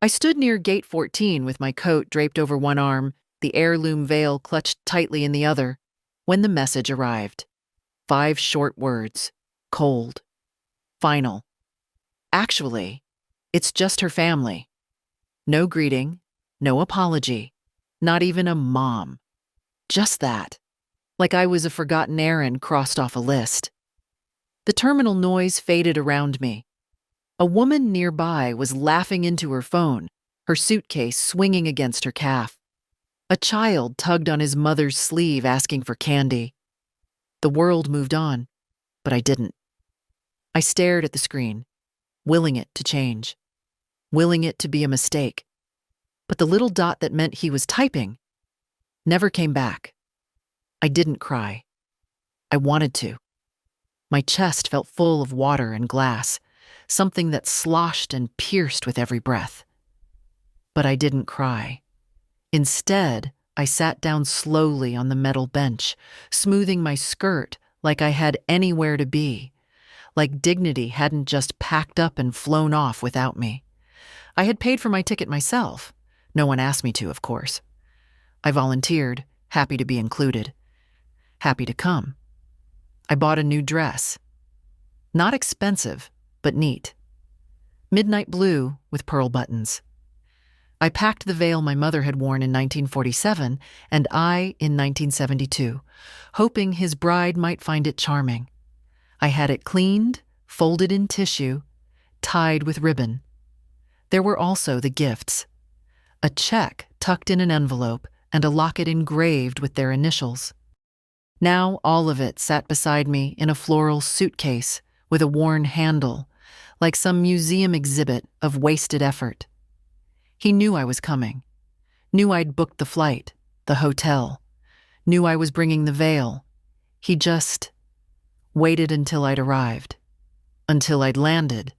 I stood near gate 14 with my coat draped over one arm, the heirloom veil clutched tightly in the other, when the message arrived. 5 short words. Cold. Final. Actually, it's just her family. No greeting, no apology, not even a mom. Just that. Like I was a forgotten errand crossed off a list. The terminal noise faded around me. A woman nearby was laughing into her phone, her suitcase swinging against her calf. A child tugged on his mother's sleeve asking for candy. The world moved on, but I didn't. I stared at the screen, willing it to change, willing it to be a mistake. But the little dot that meant he was typing never came back. I didn't cry. I wanted to. My chest felt full of water and glass, something that sloshed and pierced with every breath. But I didn't cry. Instead, I sat down slowly on the metal bench, smoothing my skirt like I had anywhere to be, like dignity hadn't just packed up and flown off without me. I had paid for my ticket myself. No one asked me to, of course. I volunteered, happy to be included, happy to come. I bought a new dress. Not expensive, but neat. Midnight blue with pearl buttons. I packed the veil my mother had worn in 1947 and I in 1972, hoping his bride might find it charming. I had it cleaned, folded in tissue, tied with ribbon. There were also the gifts. A check tucked in an envelope and a locket engraved with their initials. Now all of it sat beside me in a floral suitcase with a worn handle, like some museum exhibit of wasted effort. He knew I was coming, knew I'd booked the flight, the hotel, knew I was bringing the veil. He just waited until I'd arrived, until I'd landed,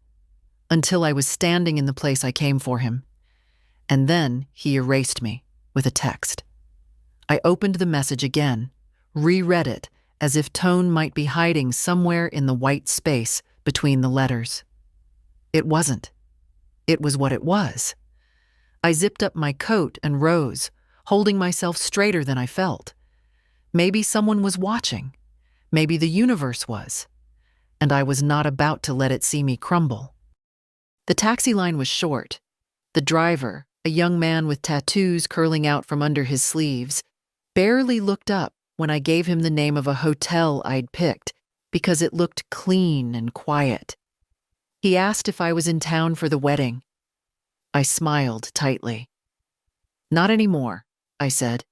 until I was standing in the place I came for him. And then he erased me with a text. I opened the message again, reread it as if tone might be hiding somewhere in the white space between the letters. It wasn't. It was what it was. I zipped up my coat and rose, holding myself straighter than I felt. Maybe someone was watching. Maybe the universe was. And I was not about to let it see me crumble. The taxi line was short. The driver, a young man with tattoos curling out from under his sleeves, barely looked up when I gave him the name of a hotel I'd picked because it looked clean and quiet. He asked if I was in town for the wedding. I smiled tightly. Not anymore, I said.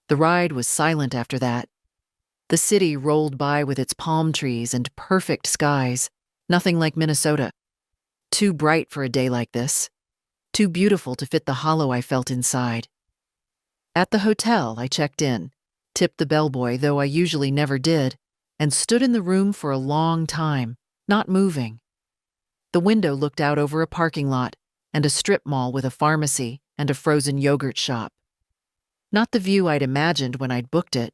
The ride was silent after that. The city rolled by with its palm trees and perfect skies, nothing like Minnesota. Too bright for a day like this. Too beautiful to fit the hollow I felt inside. At the hotel, I checked in, tipped the bellboy, though I usually never did, and stood in the room for a long time, not moving. The window looked out over a parking lot and a strip mall with a pharmacy and a frozen yogurt shop. Not the view I'd imagined when I'd booked it.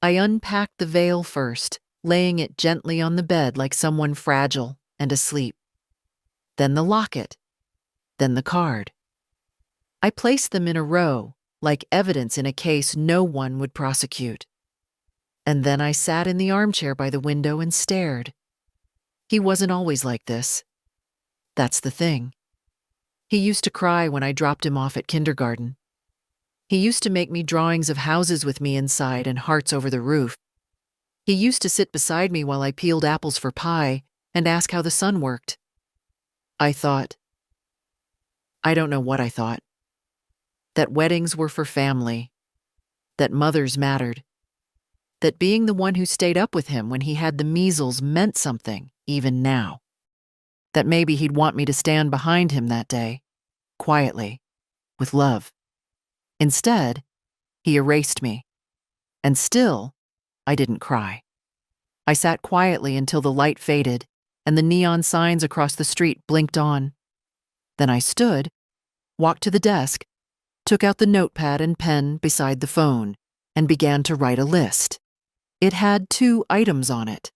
I unpacked the veil first, laying it gently on the bed like someone fragile and asleep. Then the locket. Then the card. I placed them in a row, like evidence in a case no one would prosecute. And then I sat in the armchair by the window and stared. He wasn't always like this. That's the thing. He used to cry when I dropped him off at kindergarten. He used to make me drawings of houses with me inside and hearts over the roof. He used to sit beside me while I peeled apples for pie and ask how the sun worked. I thought. I don't know what I thought. That weddings were for family. That mothers mattered. That being the one who stayed up with him when he had the measles meant something, even now. That maybe he'd want me to stand behind him that day, quietly, with love. Instead, he erased me. And still, I didn't cry. I sat quietly until the light faded and the neon signs across the street blinked on. Then I stood, walked to the desk, took out the notepad and pen beside the phone, and began to write a list. It had 2 items on it.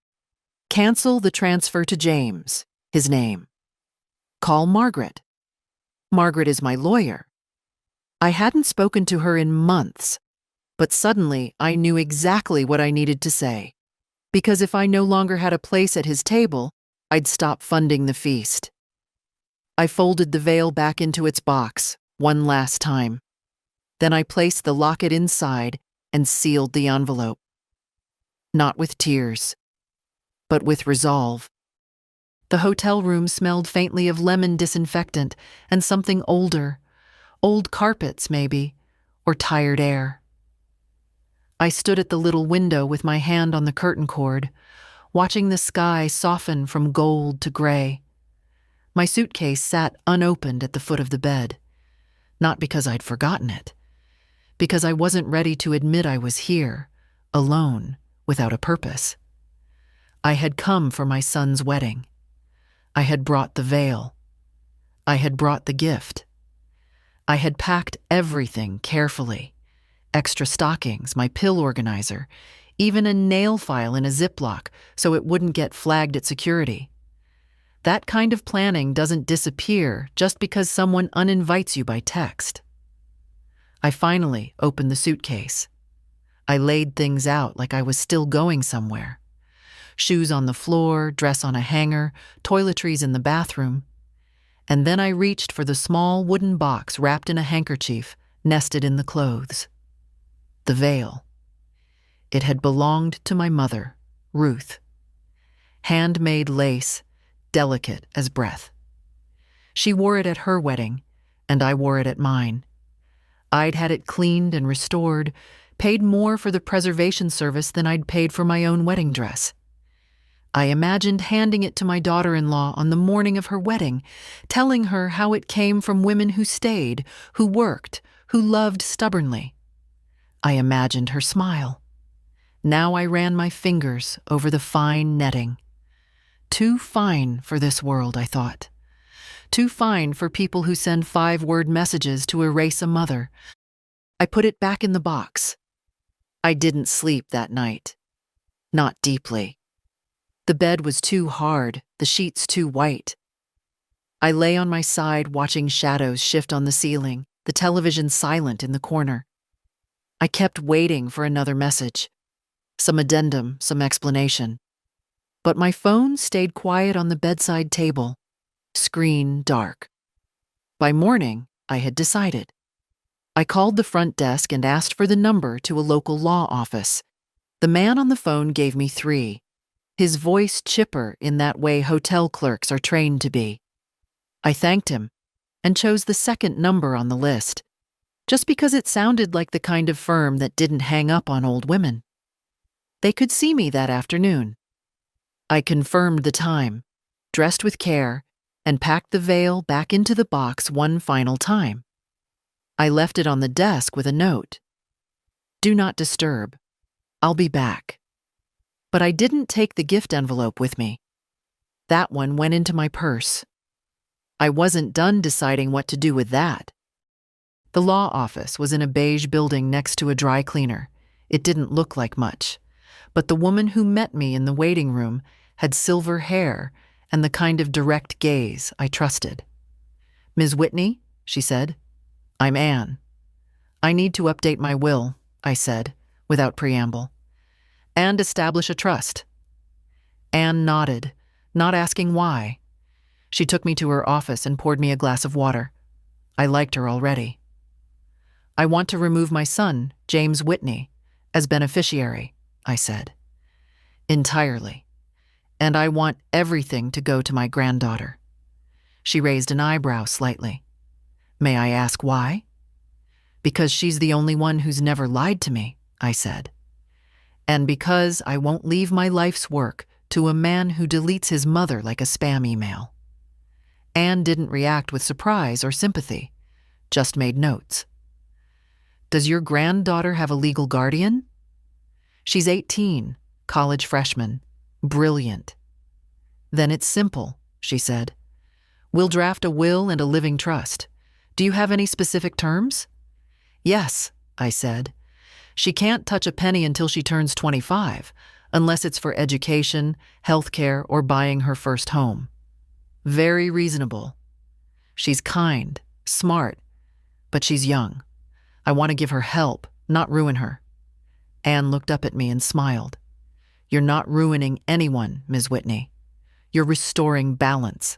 Cancel the transfer to James, his name. Call Margaret. Margaret is my lawyer. I hadn't spoken to her in months, but suddenly I knew exactly what I needed to say. Because if I no longer had a place at his table, I'd stop funding the feast. I folded the veil back into its box one last time. Then I placed the locket inside and sealed the envelope. Not with tears, but with resolve. The hotel room smelled faintly of lemon disinfectant and something older, old carpets maybe, or tired air. I stood at the little window with my hand on the curtain cord, watching the sky soften from gold to gray. My suitcase sat unopened at the foot of the bed, not because I'd forgotten it, because I wasn't ready to admit I was here, alone, without a purpose. I had come for my son's wedding. I had brought the veil. I had brought the gift. I had packed everything carefully. Extra stockings, my pill organizer, even a nail file in a Ziploc so it wouldn't get flagged at security. That kind of planning doesn't disappear just because someone uninvites you by text. I finally opened the suitcase. I laid things out like I was still going somewhere. Shoes on the floor, dress on a hanger, toiletries in the bathroom. And then I reached for the small wooden box wrapped in a handkerchief nested in the clothes. The veil. It had belonged to my mother, Ruth. Handmade lace, delicate as breath. She wore it at her wedding, and I wore it at mine. I'd had it cleaned and restored, paid more for the preservation service than I'd paid for my own wedding dress. I imagined handing it to my daughter-in-law on the morning of her wedding, telling her how it came from women who stayed, who worked, who loved stubbornly. I imagined her smile. Now I ran my fingers over the fine netting. Too fine for this world, I thought. Too fine for people who send 5-word messages to erase a mother. I put it back in the box. I didn't sleep that night. Not deeply. The bed was too hard, the sheets too white. I lay on my side watching shadows shift on the ceiling, the television silent in the corner. I kept waiting for another message. Some addendum, some explanation. But my phone stayed quiet on the bedside table, screen dark. By morning, I had decided. I called the front desk and asked for the number to a local law office. The man on the phone gave me 3, his voice chipper in that way hotel clerks are trained to be. I thanked him and chose the second number on the list, just because it sounded like the kind of firm that didn't hang up on old women. They could see me that afternoon. I confirmed the time, dressed with care, and packed the veil back into the box one final time. I left it on the desk with a note. Do not disturb. I'll be back. But I didn't take the gift envelope with me. That one went into my purse. I wasn't done deciding what to do with that. The law office was in a beige building next to a dry cleaner. It didn't look like much, but the woman who met me in the waiting room had silver hair and the kind of direct gaze I trusted. Ms. Whitney, she said. I'm Anne. I need to update my will, I said, without preamble, and establish a trust. Anne nodded, not asking why. She took me to her office and poured me a glass of water. I liked her already. I want to remove my son, James Whitney, as beneficiary, I said. Entirely. And I want everything to go to my granddaughter. She raised an eyebrow slightly. May I ask why? Because she's the only one who's never lied to me, I said. And because I won't leave my life's work to a man who deletes his mother like a spam email. Anne didn't react with surprise or sympathy, just made notes. Does your granddaughter have a legal guardian? She's 18, college freshman, brilliant. Then it's simple, she said. We'll draft a will and a living trust. Do you have any specific terms? Yes, I said. She can't touch a penny until she turns 25, unless it's for education, healthcare, or buying her first home. Very reasonable. She's kind, Smart, but she's young. I want to give her help, not ruin her. Anne looked up at me and smiled. You're not ruining anyone, Ms. Whitney. You're restoring balance.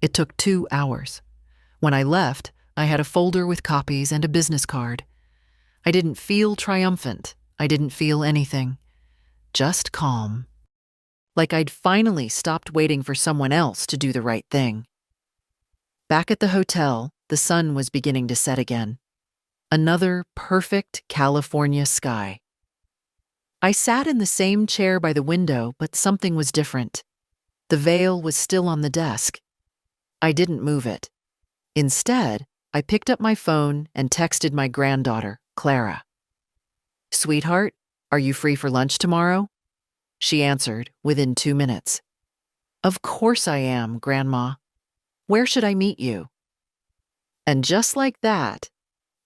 It took 2 hours. When I left, I had a folder with copies and a business card. I didn't feel triumphant. I didn't feel anything. Just calm. Like I'd finally stopped waiting for someone else to do the right thing. Back at the hotel, the sun was beginning to set again. Another perfect California sky. I sat in the same chair by the window, but something was different. The veil was still on the desk. I didn't move it. Instead, I picked up my phone and texted my granddaughter, Clara. Sweetheart, are you free for lunch tomorrow? She answered within 2 minutes. Of course I am, Grandma. Where should I meet you? And just like that,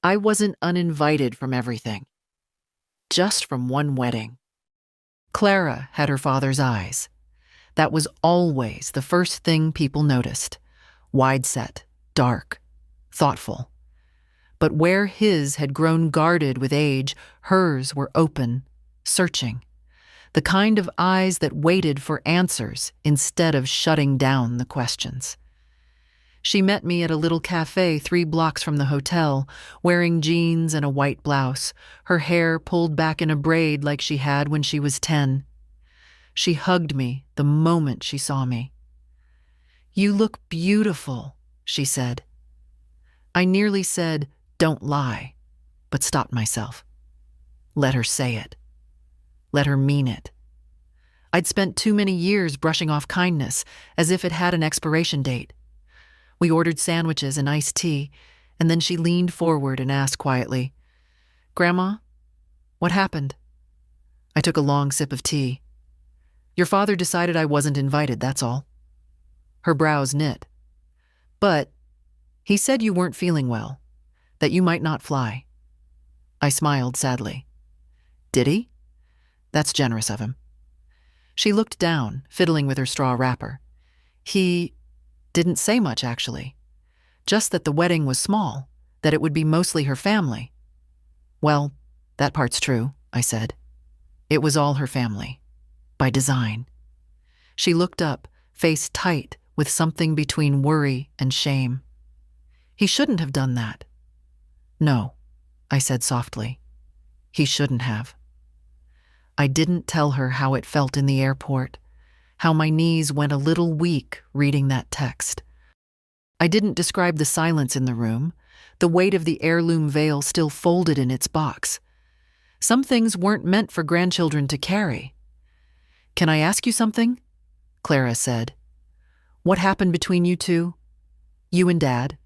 I wasn't uninvited from everything. Just from one wedding. Clara had her father's eyes. That was always the first thing people noticed. Wide-set, dark, thoughtful. But where his had grown guarded with age, hers were open, searching. The kind of eyes that waited for answers instead of shutting down the questions. She met me at a little cafe 3 blocks from the hotel, wearing jeans and a white blouse, her hair pulled back in a braid like she had when she was 10. She hugged me the moment she saw me. You look beautiful, she said. I nearly said, don't lie, but stopped myself. Let her say it. Let her mean it. I'd spent too many years brushing off kindness, as if it had an expiration date. We ordered sandwiches and iced tea, and then she leaned forward and asked quietly, Grandma, what happened? I took a long sip of tea. Your father decided I wasn't invited, that's all. Her brows knit. But he said you weren't feeling well, that you might not fly. I smiled sadly. Did he? That's generous of him. She looked down, fiddling with her straw wrapper. He didn't say much, actually. Just that the wedding was small, that it would be mostly her family. Well, that part's true, I said. It was all her family. By design. She looked up, face tight, with something between worry and shame. He shouldn't have done that. No, I said softly. He shouldn't have. I didn't tell her how it felt in the airport, how my knees went a little weak reading that text. I didn't describe the silence in the room, the weight of the heirloom veil still folded in its box. Some things weren't meant for grandchildren to carry. Can I ask you something? Clara said. What happened between you two? You and Dad?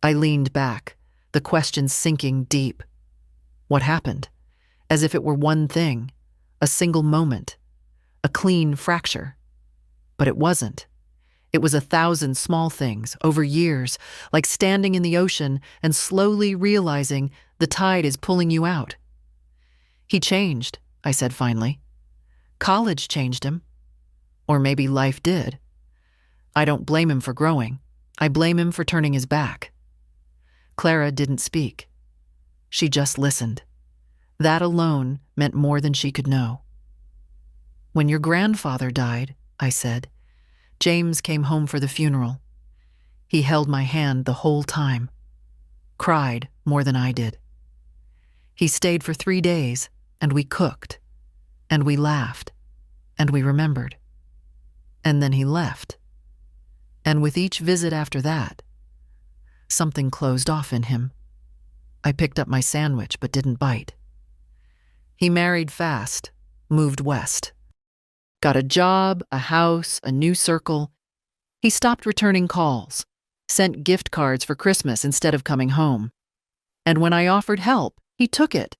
I leaned back, the question sinking deep. What happened? As if it were one thing, a single moment, a clean fracture. But it wasn't. It was 1,000 small things, over years, like standing in the ocean and slowly realizing the tide is pulling you out. He changed, I said finally. College changed him. Or maybe life did. I don't blame him for growing. I blame him for turning his back. Clara didn't speak. She just listened. That alone meant more than she could know. When your grandfather died, I said, James came home for the funeral. He held my hand the whole time. Cried more than I did. He stayed for 3 days, and we cooked, and we laughed, and we remembered. And then he left. And with each visit after that, something closed off in him. I picked up my sandwich but didn't bite. He married fast, moved west. Got a job, a house, a new circle. He stopped returning calls, sent gift cards for Christmas instead of coming home. And when I offered help, he took it,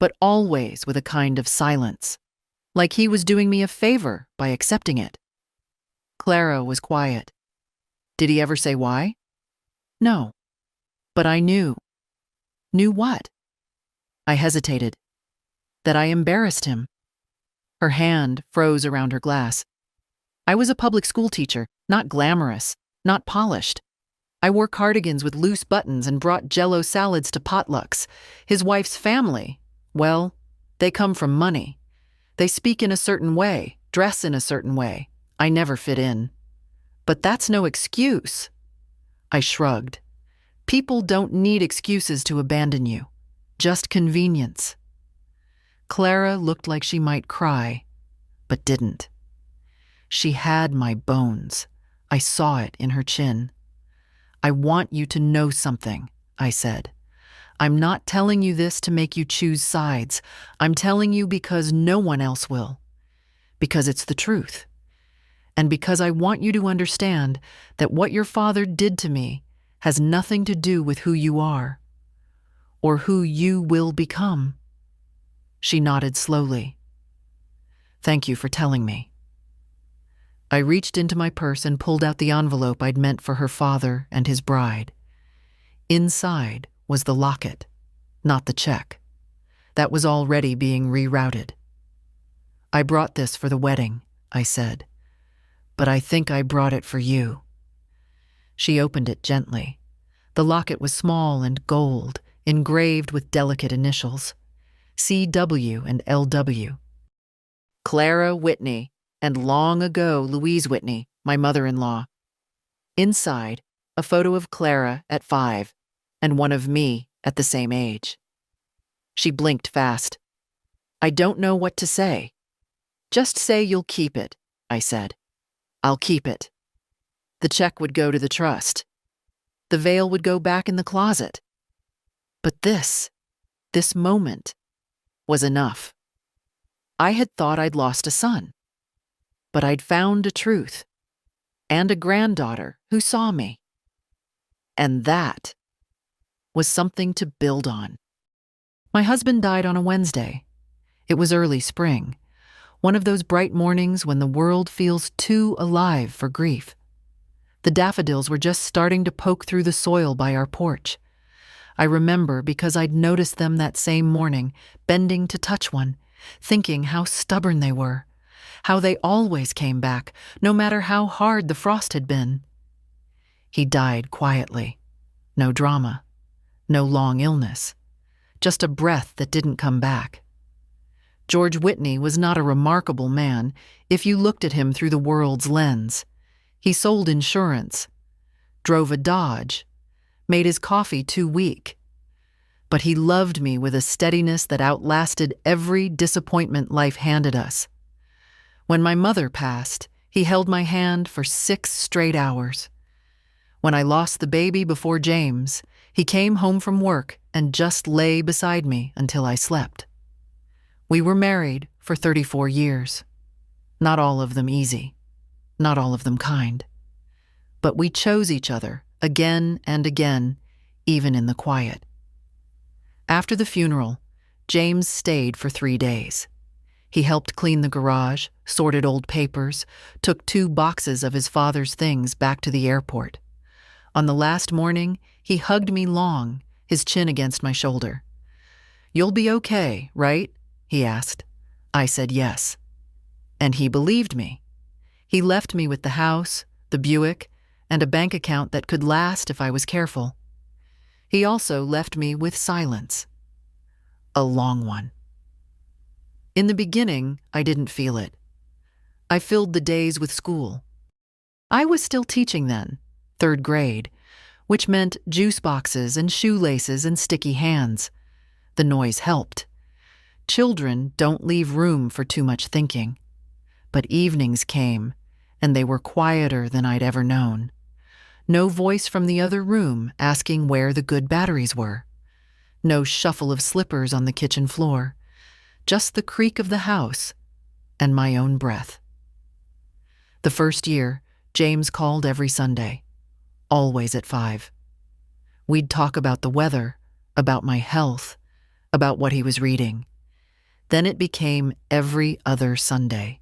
but always with a kind of silence, like he was doing me a favor by accepting it. Clara was quiet. Did he ever say why? No. But I knew. Knew what? I hesitated. That I embarrassed him. Her hand froze around her glass. I was a public school teacher, not glamorous, not polished. I wore cardigans with loose buttons and brought Jell-O salads to potlucks. His wife's family, well, they come from money. They speak in a certain way, dress in a certain way. I never fit in. But that's no excuse. I shrugged. People don't need excuses to abandon you. Just convenience. Clara looked like she might cry, but didn't. She had my bones. I saw it in her chin. I want you to know something, I said. I'm not telling you this to make you choose sides. I'm telling you because no one else will. Because it's the truth. And because I want you to understand that what your father did to me has nothing to do with who you are or who you will become. She nodded slowly. Thank you for telling me. I reached into my purse and pulled out the envelope I'd meant for her father and his bride. Inside was the locket, not the check. That was already being rerouted. I brought this for the wedding, I said, but I think I brought it for you. She opened it gently. The locket was small and gold, engraved with delicate initials, C.W. and L.W. Clara Whitney, and long ago Louise Whitney, my mother-in-law. Inside, a photo of Clara at 5 and one of me at the same age. She blinked fast. I don't know what to say. Just say you'll keep it, I said. I'll keep it. The check would go to the trust. The veil would go back in the closet. But this moment, was enough. I had thought I'd lost a son. But I'd found a truth, and a granddaughter who saw me. And that was something to build on. My husband died on a Wednesday. It was early spring, one of those bright mornings when the world feels too alive for grief. The daffodils were just starting to poke through the soil by our porch. I remember because I'd noticed them that same morning, bending to touch one, thinking how stubborn they were. How they always came back, no matter how hard the frost had been. He died quietly. No drama. No long illness. Just a breath that didn't come back. George Whitney was not a remarkable man if you looked at him through the world's lens. He sold insurance, drove a Dodge, made his coffee too weak. But he loved me with a steadiness that outlasted every disappointment life handed us. When my mother passed, he held my hand for 6 straight hours. When I lost the baby before James, he came home from work and just lay beside me until I slept. We were married for 34 years. Not all of them easy, not all of them kind. But we chose each other again and again, even in the quiet. After the funeral, James stayed for 3 days. He helped clean the garage, sorted old papers, took 2 boxes of his father's things back to the airport. On the last morning, he hugged me long, his chin against my shoulder. "You'll be okay, right?" he asked. I said yes. And he believed me. He left me with the house, the Buick, and a bank account that could last if I was careful. He also left me with silence. A long one. In the beginning, I didn't feel it. I filled the days with school. I was still teaching then, 3rd grade, which meant juice boxes and shoelaces and sticky hands. The noise helped. Children don't leave room for too much thinking. But evenings came, and they were quieter than I'd ever known. No voice from the other room asking where the good batteries were. No shuffle of slippers on the kitchen floor. Just the creak of the house and my own breath. The first year, James called every Sunday, always at 5. We'd talk about the weather, about my health, about what he was reading. Then it became every other Sunday.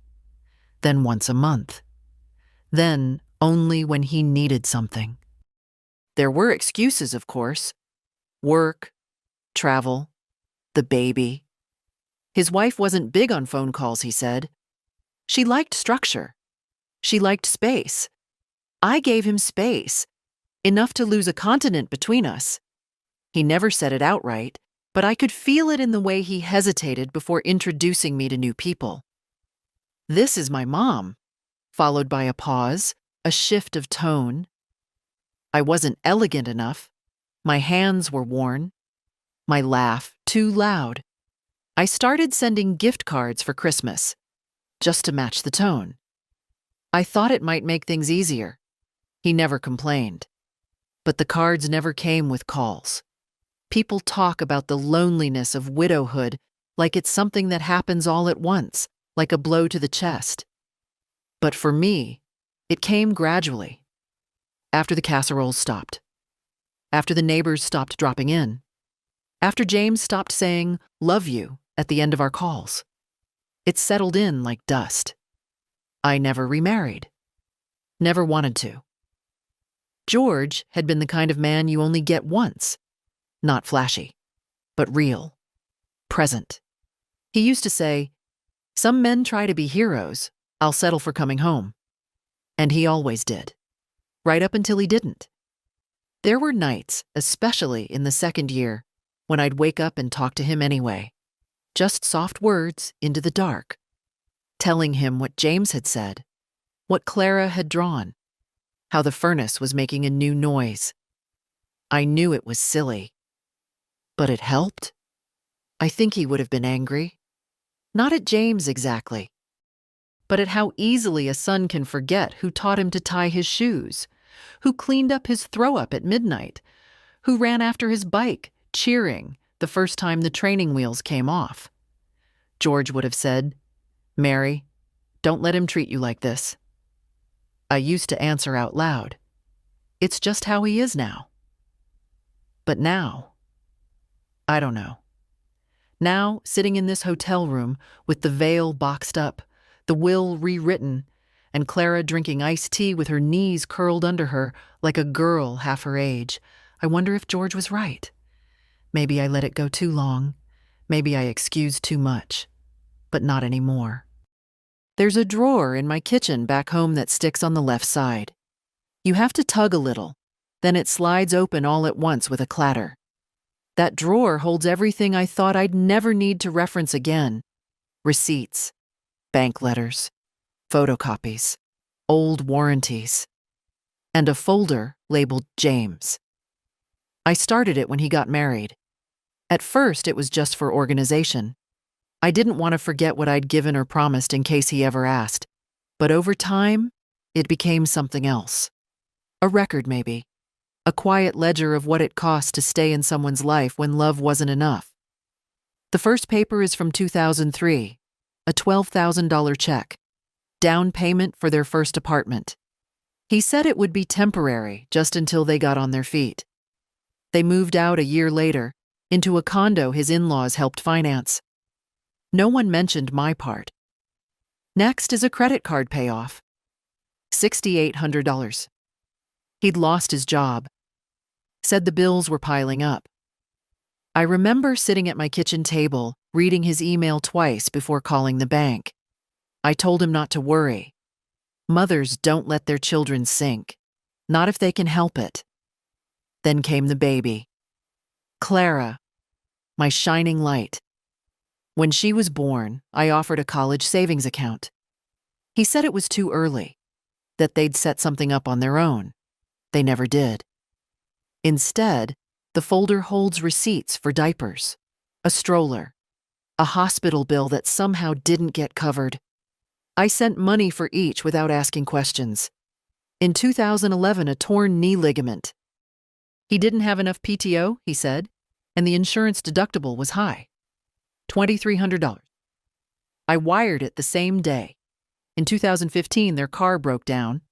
Then once a month. Then only when he needed something. There were excuses, of course. Work, travel, the baby. His wife wasn't big on phone calls, he said. She liked structure. She liked space. I gave him space. enough to lose a continent between us. He never said it outright, but I could feel it in the way he hesitated before introducing me to new people. "This is my mom," followed by a pause, a shift of tone. I wasn't elegant enough. My hands were worn. My laugh too loud. I started sending gift cards for Christmas, just to match the tone. I thought it might make things easier. He never complained. But the cards never came with calls. People talk about the loneliness of widowhood like it's something that happens all at once, like a blow to the chest. But for me, it came gradually. After the casseroles stopped. After the neighbors stopped dropping in. After James stopped saying, "Love you," at the end of our calls. It settled in like dust. I never remarried. Never wanted to. George had been the kind of man you only get once. Not flashy, but real. Present. He used to say, "Some men try to be heroes. I'll settle for coming home." And he always did. Right up until he didn't. There were nights, especially in the second year, when I'd wake up and talk to him anyway. Just soft words into the dark. Telling him what James had said, what Clara had drawn, how the furnace was making a new noise. I knew it was silly. But it helped. I think he would have been angry. Not at James exactly, but at how easily a son can forget who taught him to tie his shoes, who cleaned up his throw-up at midnight, who ran after his bike, cheering the first time the training wheels came off. George would have said, "Mary, don't let him treat you like this." I used to answer out loud, "It's just how he is now." But now, I don't know. Now, sitting in this hotel room with the veil boxed up, the will rewritten, and Clara drinking iced tea with her knees curled under her like a girl half her age, I wonder if George was right. Maybe I let it go too long. Maybe I excused too much. But not anymore. There's a drawer in my kitchen back home that sticks on the left side. You have to tug a little, then it slides open all at once with a clatter. That drawer holds everything I thought I'd never need to reference again. Receipts, bank letters, photocopies, old warranties, and a folder labeled James. I started it when he got married. At first, it was just for organization. I didn't want to forget what I'd given or promised in case he ever asked. But over time, it became something else. A record, maybe. A quiet ledger of what it cost to stay in someone's life when love wasn't enough. The first paper is from 2003, a $12,000 check, down payment for their first apartment. He said it would be temporary, just until they got on their feet. They moved out a year later, into a condo his in-laws helped finance. No one mentioned my part. Next is a credit card payoff. $6,800. He'd lost his job. Said the bills were piling up. I remember sitting at my kitchen table, reading his email twice before calling the bank. I told him not to worry. Mothers don't let their children sink, not if they can help it. Then came the baby. Clara, my shining light. When she was born, I offered a college savings account. He said it was too early, that they'd set something up on their own. They never did. Instead, the folder holds receipts for diapers, a stroller, a hospital bill that somehow didn't get covered. I sent money for each without asking questions. In 2011, a torn knee ligament. He didn't have enough PTO, he said, and the insurance deductible was high. $2,300. I wired it the same day. In 2015, their car broke down.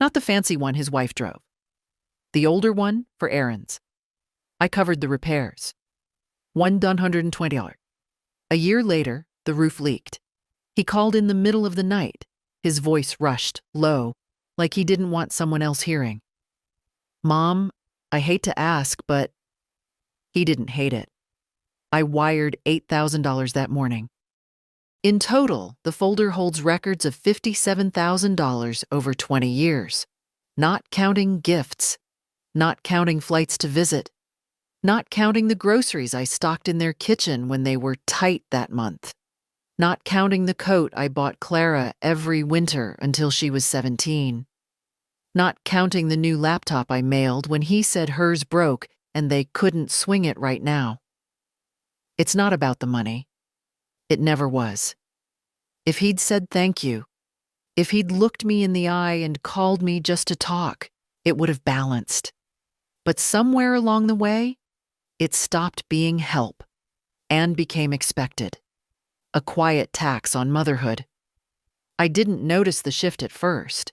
Not the fancy one his wife drove. The older one for errands. I covered the repairs. $120. A year later, the roof leaked. He called in the middle of the night. His voice rushed, low, like he didn't want someone else hearing. "Mom, I hate to ask, but..." He didn't hate it. I wired $8,000 that morning. In total, the folder holds records of $57,000 over 20 years, not counting gifts, not counting flights to visit, not counting the groceries I stocked in their kitchen when they were tight that month, not counting the coat I bought Clara every winter until she was 17, not counting the new laptop I mailed when he said hers broke and they couldn't swing it right now. It's not about the money. It never was. If he'd said thank you, if he'd looked me in the eye and called me just to talk, it would have balanced. But somewhere along the way, it stopped being help and became expected. A quiet tax on motherhood. I didn't notice the shift at first.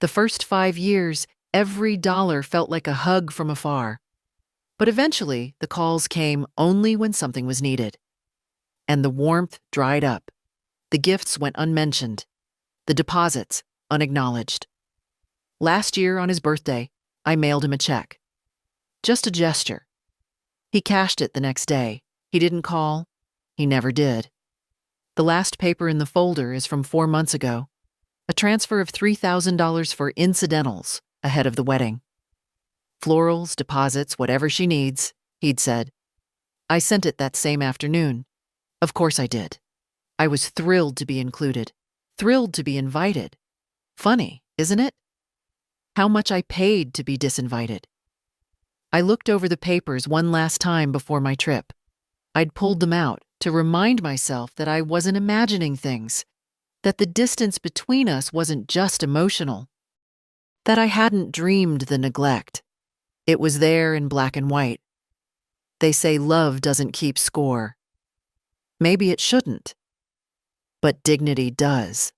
The first 5 years, every dollar felt like a hug from afar. But eventually, the calls came only when something was needed. And the warmth dried up. The gifts went unmentioned. The deposits unacknowledged. Last year on his birthday, I mailed him a check. Just a gesture. He cashed it the next day. He didn't call. He never did. The last paper in the folder is from 4 months ago. A transfer of $3,000 for incidentals ahead of the wedding. Florals, deposits, whatever she needs, he'd said. I sent it that same afternoon. Of course I did. I was thrilled to be included, thrilled to be invited. Funny, isn't it? How much I paid to be disinvited. I looked over the papers one last time before my trip. I'd pulled them out to remind myself that I wasn't imagining things, that the distance between us wasn't just emotional, that I hadn't dreamed the neglect. It was there in black and white. They say love doesn't keep score. Maybe it shouldn't. But dignity does.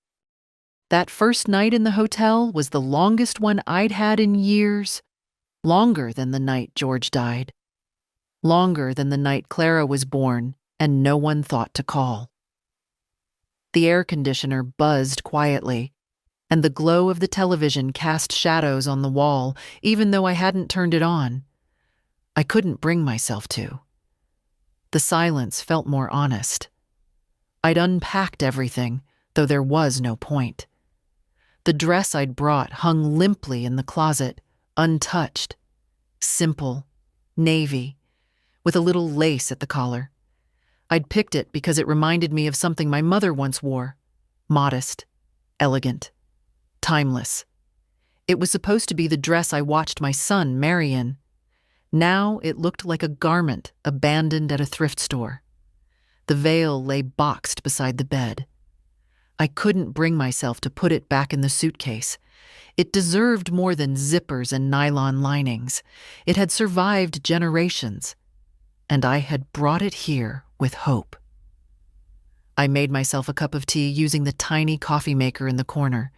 That first night in the hotel was the longest one I'd had in years, longer than the night George died, longer than the night Clara was born and no one thought to call. The air conditioner buzzed quietly, and the glow of the television cast shadows on the wall, even though I hadn't turned it on. I couldn't bring myself to. The silence felt more honest. I'd unpacked everything, though there was no point. The dress I'd brought hung limply in the closet, untouched. Simple, navy, with a little lace at the collar. I'd picked it because it reminded me of something my mother once wore. Modest, elegant, timeless. It was supposed to be the dress I watched my son marry in. Now it looked like a garment abandoned at a thrift store. The veil lay boxed beside the bed. I couldn't bring myself to put it back in the suitcase. It deserved more than zippers and nylon linings. It had survived generations, and I had brought it here with hope. I made myself a cup of tea using the tiny coffee maker in the corner,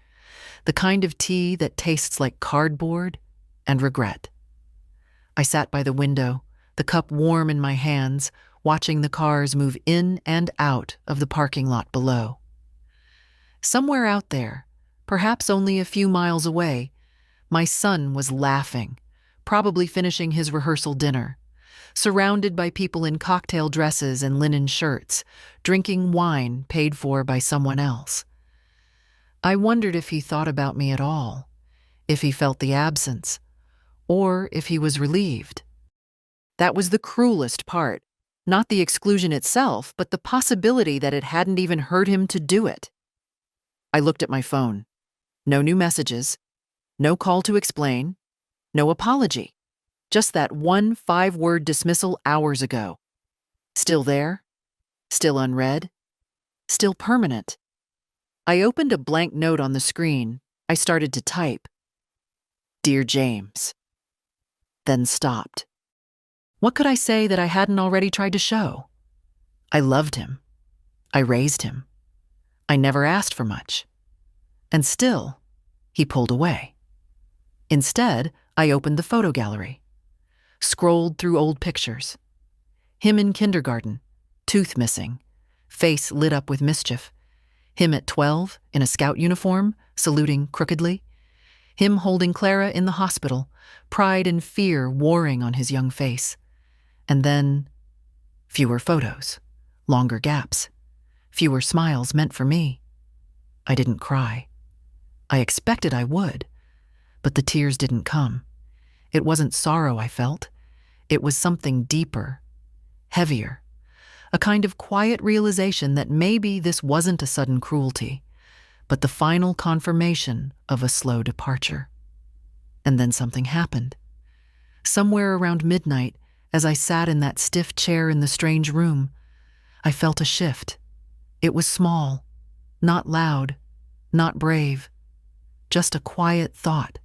the kind of tea that tastes like cardboard and regret. I sat by the window, the cup warm in my hands, watching the cars move in and out of the parking lot below. Somewhere out there, perhaps only a few miles away, my son was laughing, probably finishing his rehearsal dinner, surrounded by people in cocktail dresses and linen shirts, drinking wine paid for by someone else. I wondered if he thought about me at all, if he felt the absence, or if he was relieved. That was the cruelest part, not the exclusion itself, but the possibility that it hadn't even hurt him to do it. I looked at my phone. No new messages, no call to explain, no apology. Just that one 5-word dismissal hours ago. Still there, still unread, still permanent. I opened a blank note on the screen. I started to type. Dear James. Then stopped. What could I say that I hadn't already tried to show? I loved him. I raised him. I never asked for much. And still, he pulled away. Instead, I opened the photo gallery. Scrolled through old pictures. Him in kindergarten, tooth missing, face lit up with mischief. Him at 12, in a scout uniform, saluting crookedly. Him holding Clara in the hospital, pride and fear warring on his young face. And then, fewer photos, longer gaps, fewer smiles meant for me. I didn't cry. I expected I would, but the tears didn't come. It wasn't sorrow I felt. It was something deeper, heavier, a kind of quiet realization that maybe this wasn't a sudden cruelty, but the final confirmation of a slow departure. And then something happened. Somewhere around midnight, as I sat in that stiff chair in the strange room, I felt a shift. It was small, not loud, not brave, just a quiet thought.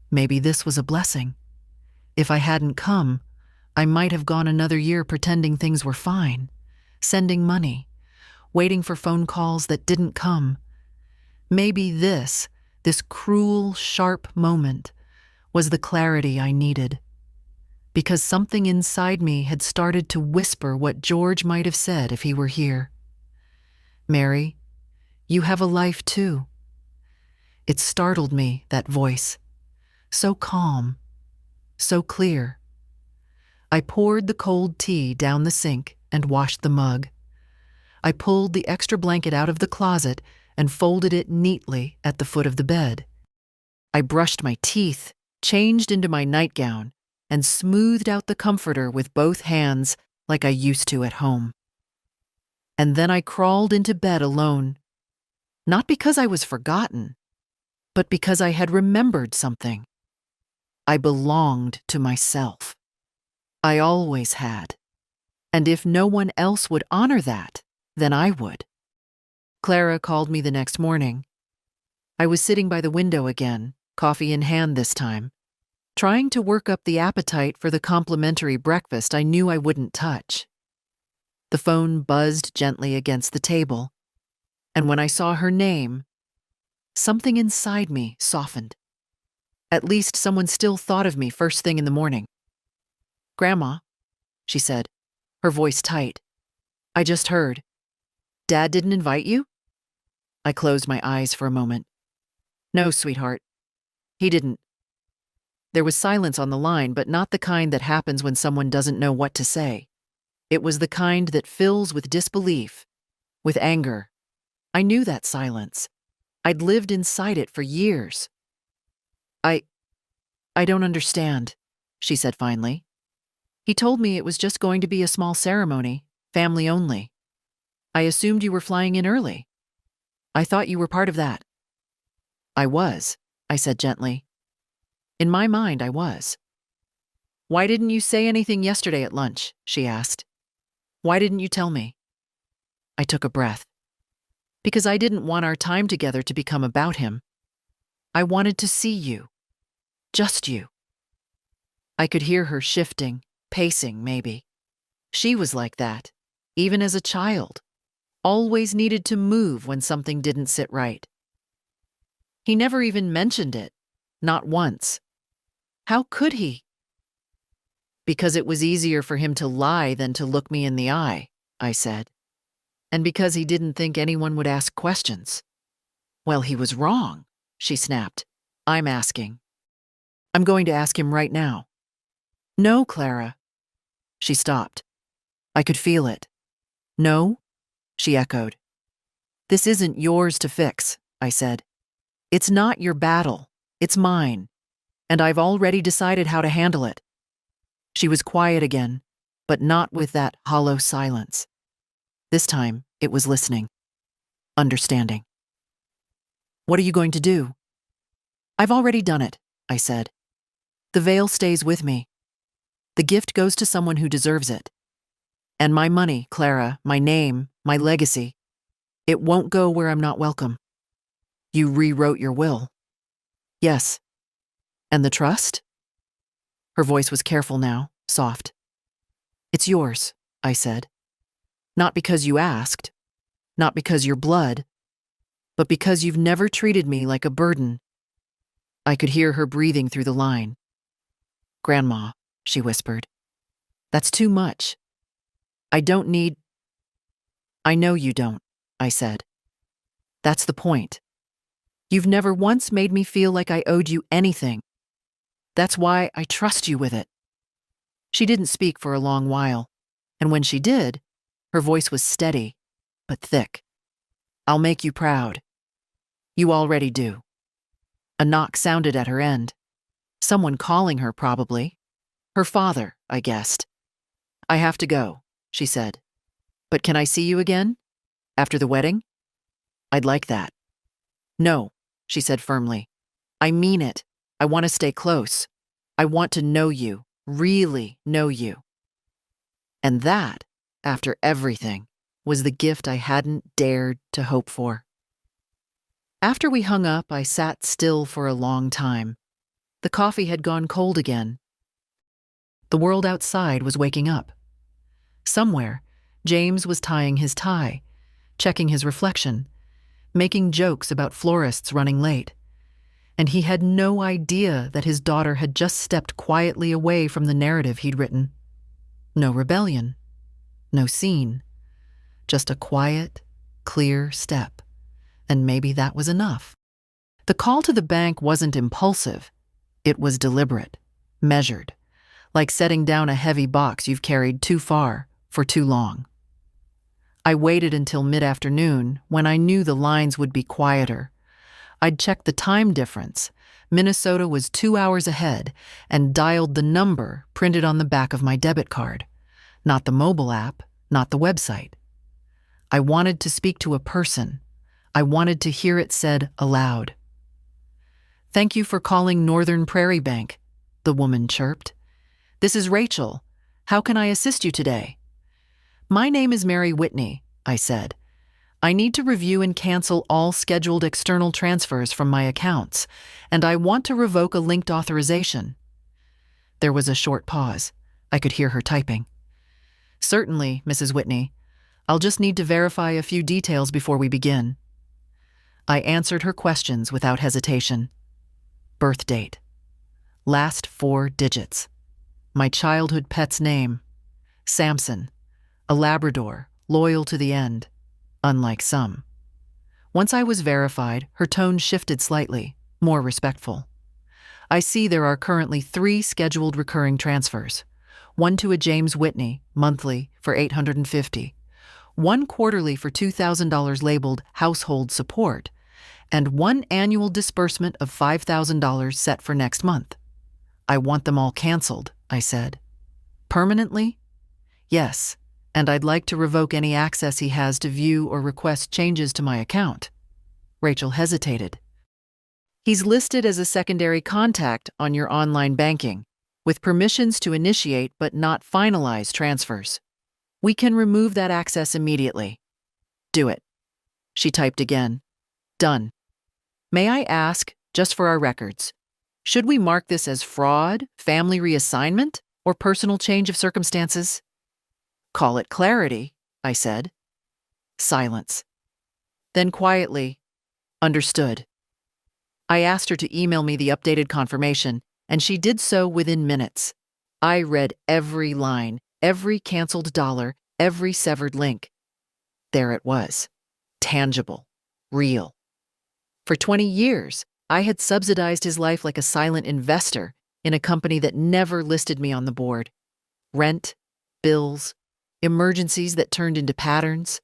Maybe this was a blessing. If I hadn't come, I might have gone another year pretending things were fine, sending money, waiting for phone calls that didn't come. Maybe this cruel, sharp moment was the clarity I needed. Because something inside me had started to whisper what George might have said if he were here. Mary, you have a life too. It startled me, that voice. So calm, so clear. I poured the cold tea down the sink and washed the mug. I pulled the extra blanket out of the closet and folded it neatly at the foot of the bed. I brushed my teeth, changed into my nightgown, and smoothed out the comforter with both hands like I used to at home. And then I crawled into bed alone, not because I was forgotten, but because I had remembered something. I belonged to myself. I always had. And if no one else would honor that, then I would. Clara called me the next morning. I was sitting by the window again, coffee in hand this time, trying to work up the appetite for the complimentary breakfast I knew I wouldn't touch. The phone buzzed gently against the table, and when I saw her name, something inside me softened. At least someone still thought of me first thing in the morning. "Grandma," she said, her voice tight. "I just heard. Dad didn't invite you?" I closed my eyes for a moment. "No, sweetheart. He didn't." There was silence on the line, but not the kind that happens when someone doesn't know what to say. It was the kind that fills with disbelief, with anger. I knew that silence. I'd lived inside it for years. I don't understand," she said finally. "He told me it was just going to be a small ceremony, family only. I assumed you were flying in early. I thought you were part of that." "I was," I said gently. "In my mind, I was." "Why didn't you say anything yesterday at lunch?" she asked. "Why didn't you tell me?" I took a breath. Because I didn't want our time together to become about him. I wanted to see you. Just you. I could hear her shifting, pacing maybe. She was like that, even as a child. Always needed to move when something didn't sit right. He never even mentioned it, not once. How could he? "Because it was easier for him to lie than to look me in the eye," I said. "And because he didn't think anyone would ask questions." "Well, he was wrong," she snapped. "I'm asking. I'm going to ask him right now." "No, Clara." She stopped. I could feel it. "No?" she echoed. "This isn't yours to fix," I said. "It's not your battle. It's mine. And I've already decided how to handle it." She was quiet again, but not with that hollow silence. This time, it was listening. Understanding. "What are you going to do?" "I've already done it," I said. "The veil stays with me. The gift goes to someone who deserves it. And my money, Clara, my name, my legacy, it won't go where I'm not welcome." "You rewrote your will." "Yes." "And the trust?" Her voice was careful now, soft. "It's yours," I said. "Not because you asked, not because you're blood, but because you've never treated me like a burden." I could hear her breathing through the line. "Grandma," she whispered. "That's too much. I don't need—" "I know you don't," I said. "That's the point. You've never once made me feel like I owed you anything. That's why I trust you with it." She didn't speak for a long while, and when she did, her voice was steady, but thick. "I'll make you proud. You already do." A knock sounded at her end. Someone calling her, probably. Her father, I guessed. "I have to go," she said. "But can I see you again? After the wedding?" "I'd like that." "No," she said firmly. "I mean it. I want to stay close. I want to know you, really know you." And that, after everything, was the gift I hadn't dared to hope for. After we hung up, I sat still for a long time. The coffee had gone cold again. The world outside was waking up. Somewhere, James was tying his tie, checking his reflection, making jokes about florists running late. And he had no idea that his daughter had just stepped quietly away from the narrative he'd written. No rebellion, no scene, just a quiet, clear step. And maybe that was enough. The call to the bank wasn't impulsive. It was deliberate, measured, like setting down a heavy box you've carried too far for too long. I waited until mid-afternoon when I knew the lines would be quieter. I'd checked the time difference. Minnesota was 2 hours ahead, and dialed the number printed on the back of my debit card. Not the mobile app, not the website. I wanted to speak to a person. I wanted to hear it said aloud. "Thank you for calling Northern Prairie Bank," the woman chirped. "This is Rachel. How can I assist you today?" "My name is Mary Whitney," I said. "I need to review and cancel all scheduled external transfers from my accounts, and I want to revoke a linked authorization." There was a short pause. I could hear her typing. "Certainly, Mrs. Whitney. I'll just need to verify a few details before we begin." I answered her questions without hesitation. Birth date. Last 4 digits. My childhood pet's name. Samson. A Labrador, loyal to the end. Unlike some. Once I was verified, her tone shifted slightly, more respectful. "I see there are currently 3 scheduled recurring transfers. One to a James Whitney, monthly, for $850. One quarterly for $2,000 labeled household support, and one annual disbursement of $5,000 set for next month. I want them all canceled," I said. "Permanently?" "Yes, and I'd like to revoke any access he has to view or request changes to my account." Rachel hesitated. "He's listed as a secondary contact on your online banking, with permissions to initiate but not finalize transfers. We can remove that access immediately." "Do it." She typed again. "Done. May I ask, just for our records, should we mark this as fraud, family reassignment, or personal change of circumstances?" "Call it clarity," I said. Silence. Then quietly, "Understood." I asked her to email me the updated confirmation, and she did so within minutes. I read every line, every canceled dollar, every severed link. There it was. Tangible. Real. For 20 years, I had subsidized his life like a silent investor in a company that never listed me on the board. Rent, bills, emergencies that turned into patterns.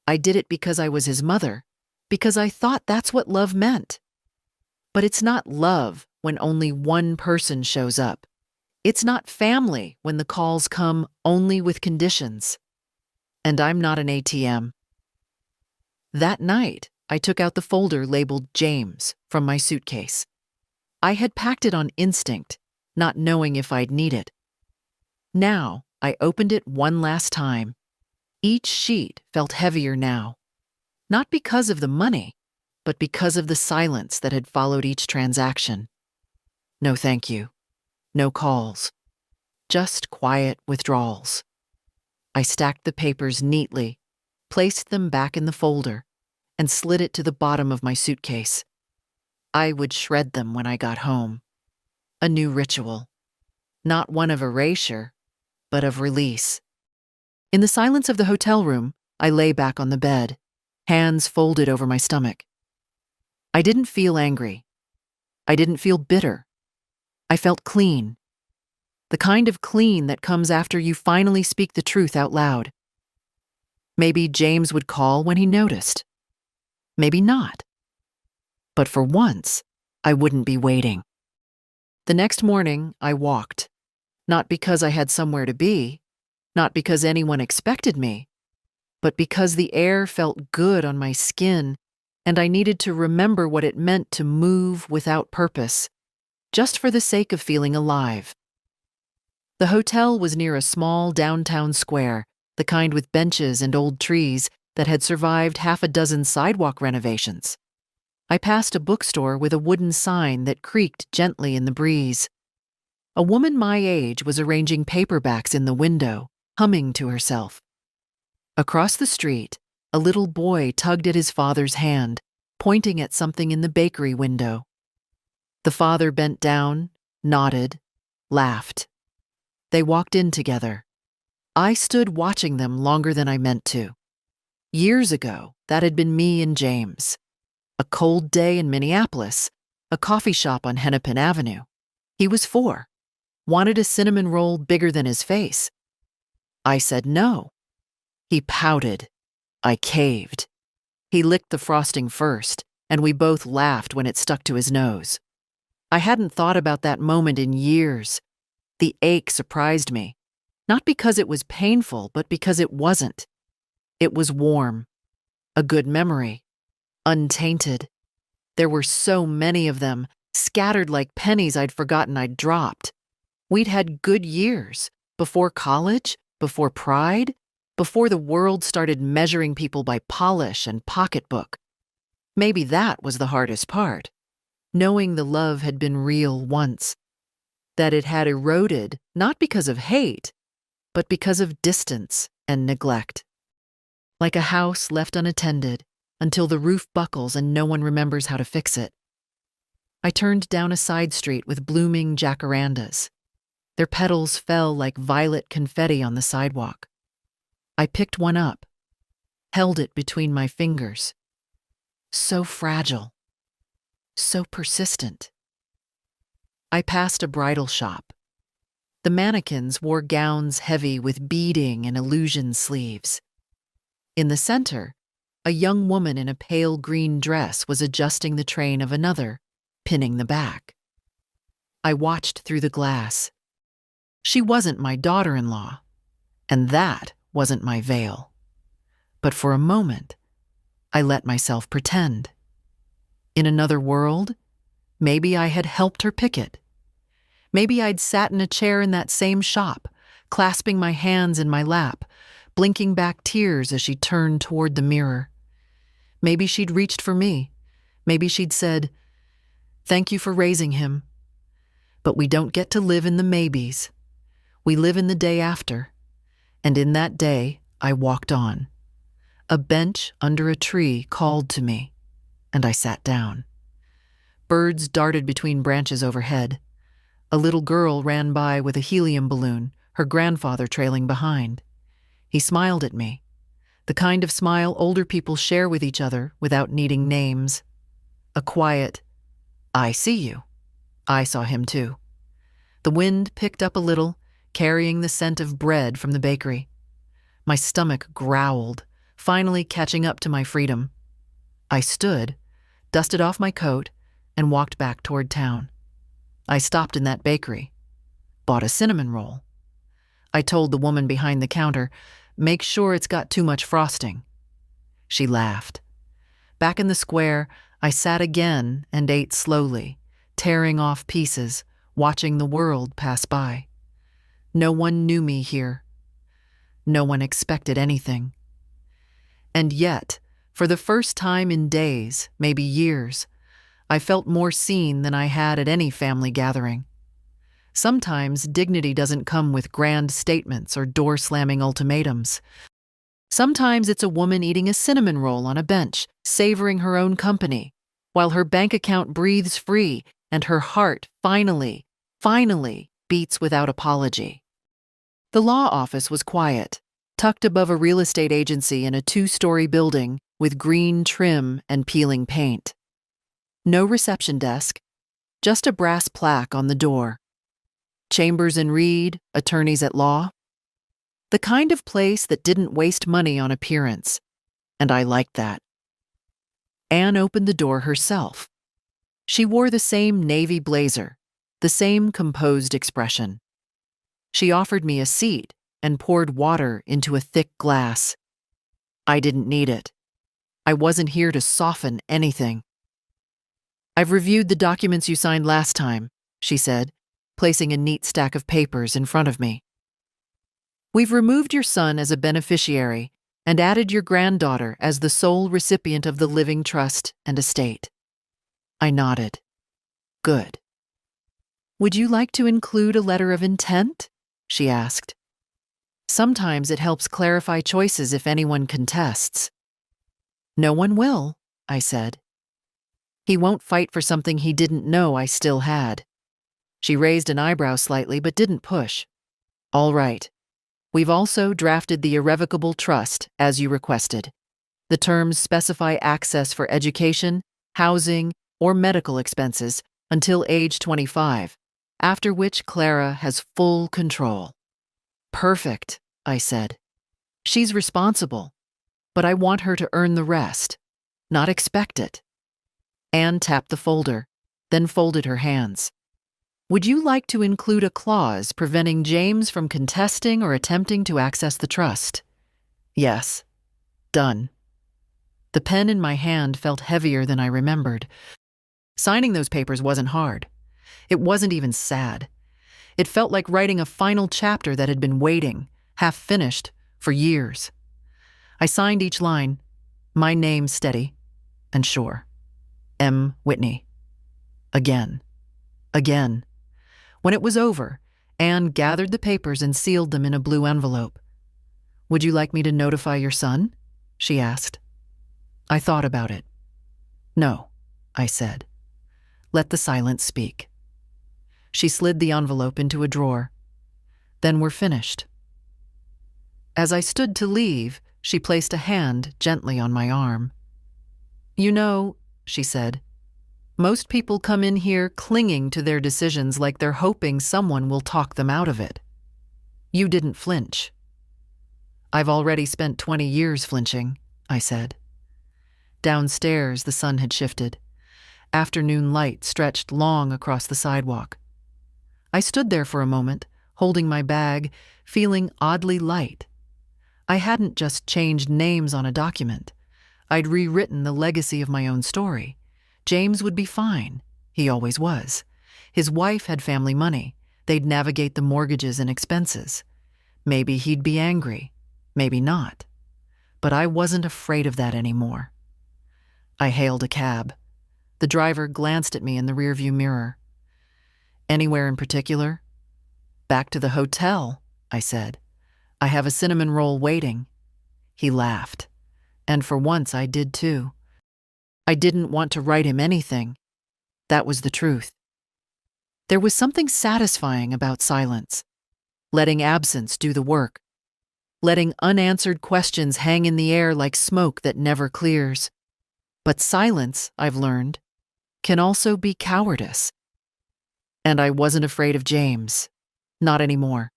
I did it because I was his mother, because I thought that's what love meant. But it's not love when only one person shows up. It's not family when the calls come only with conditions. And I'm not an ATM. That night, I took out the folder labeled James from my suitcase. I had packed it on instinct, not knowing if I'd need it. Now, I opened it one last time. Each sheet felt heavier now. Not because of the money, but because of the silence that had followed each transaction. No thank you. No calls. Just quiet withdrawals. I stacked the papers neatly, placed them back in the folder, and slid it to the bottom of my suitcase. I would shred them when I got home. A new ritual. Not one of erasure, but of release. In the silence of the hotel room, I lay back on the bed, hands folded over my stomach. I didn't feel angry. I didn't feel bitter. I felt clean. The kind of clean that comes after you finally speak the truth out loud. Maybe James would call when he noticed. Maybe not. But for once, I wouldn't be waiting. The next morning, I walked. Not because I had somewhere to be, not because anyone expected me, but because the air felt good on my skin and I needed to remember what it meant to move without purpose, just for the sake of feeling alive. The hotel was near a small downtown square, the kind with benches and old trees that had survived half a dozen sidewalk renovations. I passed a bookstore with a wooden sign that creaked gently in the breeze. A woman my age was arranging paperbacks in the window, humming to herself. Across the street, a little boy tugged at his father's hand, pointing at something in the bakery window. The father bent down, nodded, laughed. They walked in together. I stood watching them longer than I meant to. Years ago, that had been me and James. A cold day in Minneapolis, a coffee shop on Hennepin Avenue. He was 4, wanted a cinnamon roll bigger than his face. I said no. He pouted. I caved. He licked the frosting first, and we both laughed when it stuck to his nose. I hadn't thought about that moment in years. The ache surprised me, not because it was painful, but because it wasn't. It was warm, a good memory. Untainted. There were so many of them, scattered like pennies I'd forgotten I'd dropped. We'd had good years, before college, before pride, before the world started measuring people by polish and pocketbook. Maybe that was the hardest part, knowing the love had been real once, that it had eroded not because of hate, but because of distance and neglect. Like a house left unattended, until the roof buckles and no one remembers how to fix it. I turned down a side street with blooming jacarandas. Their petals fell like violet confetti on the sidewalk. I picked one up, held it between my fingers. So fragile, so persistent. I passed a bridal shop. The mannequins wore gowns heavy with beading and illusion sleeves. In the center, a young woman in a pale green dress was adjusting the train of another, pinning the back. I watched through the glass. She wasn't my daughter-in-law, and that wasn't my veil. But for a moment, I let myself pretend. In another world, maybe I had helped her pick it. Maybe I'd sat in a chair in that same shop, clasping my hands in my lap, blinking back tears as she turned toward the mirror. Maybe she'd reached for me. Maybe she'd said, "Thank you for raising him." But we don't get to live in the maybes. We live in the day after. And in that day, I walked on. A bench under a tree called to me, and I sat down. Birds darted between branches overhead. A little girl ran by with a helium balloon, her grandfather trailing behind. He smiled at me. The kind of smile older people share with each other without needing names. A quiet, "I see you." I saw him too. The wind picked up a little, carrying the scent of bread from the bakery. My stomach growled, finally catching up to my freedom. I stood, dusted off my coat, and walked back toward town. I stopped in that bakery, bought a cinnamon roll. I told the woman behind the counter, "Make sure it's got too much frosting." She laughed. Back in the square, I sat again and ate slowly, tearing off pieces, watching the world pass by. No one knew me here. No one expected anything. And yet, for the first time in days, maybe years, I felt more seen than I had at any family gathering. Sometimes dignity doesn't come with grand statements or door-slamming ultimatums. Sometimes it's a woman eating a cinnamon roll on a bench, savoring her own company, while her bank account breathes free and her heart finally beats without apology. The law office was quiet, tucked above a real estate agency in a 2-story building with green trim and peeling paint. No reception desk, just a brass plaque on the door. Chambers and Reed, attorneys at law. The kind of place that didn't waste money on appearance, and I liked that. Anne opened the door herself. She wore the same navy blazer, the same composed expression. She offered me a seat and poured water into a thick glass. I didn't need it. I wasn't here to soften anything. "I've reviewed the documents you signed last time," she said, placing a neat stack of papers in front of me. "We've removed your son as a beneficiary and added your granddaughter as the sole recipient of the living trust and estate." I nodded. "Good." "Would you like to include a letter of intent?" she asked. "Sometimes it helps clarify choices if anyone contests." "No one will," I said. "He won't fight for something he didn't know I still had." She raised an eyebrow slightly but didn't push. "All right. We've also drafted the irrevocable trust, as you requested. The terms specify access for education, housing, or medical expenses until age 25, after which Clara has full control." "Perfect," I said. "She's responsible, but I want her to earn the rest, not expect it." Anne tapped the folder, then folded her hands. "Would you like to include a clause preventing James from contesting or attempting to access the trust?" "Yes." "Done." The pen in my hand felt heavier than I remembered. Signing those papers wasn't hard. It wasn't even sad. It felt like writing a final chapter that had been waiting, half finished, for years. I signed each line, my name steady and sure. M. Whitney. Again. Again. When it was over, Anne gathered the papers and sealed them in a blue envelope. "Would you like me to notify your son?" she asked. I thought about it. "No," I said. "Let the silence speak." She slid the envelope into a drawer. "Then we're finished." As I stood to leave, she placed a hand gently on my arm. "You know," she said, "most people come in here clinging to their decisions like they're hoping someone will talk them out of it. You didn't flinch." "I've already spent 20 years flinching," I said. Downstairs, the sun had shifted. Afternoon light stretched long across the sidewalk. I stood there for a moment, holding my bag, feeling oddly light. I hadn't just changed names on a document. I'd rewritten the legacy of my own story. James would be fine. He always was. His wife had family money. They'd navigate the mortgages and expenses. Maybe he'd be angry. Maybe not. But I wasn't afraid of that anymore. I hailed a cab. The driver glanced at me in the rearview mirror. "Anywhere in particular?" "Back to the hotel," I said. "I have a cinnamon roll waiting." He laughed. And for once I did too. I didn't want to write him anything. That was the truth. There was something satisfying about silence. Letting absence do the work. Letting unanswered questions hang in the air like smoke that never clears. But silence, I've learned, can also be cowardice. And I wasn't afraid of James. Not anymore.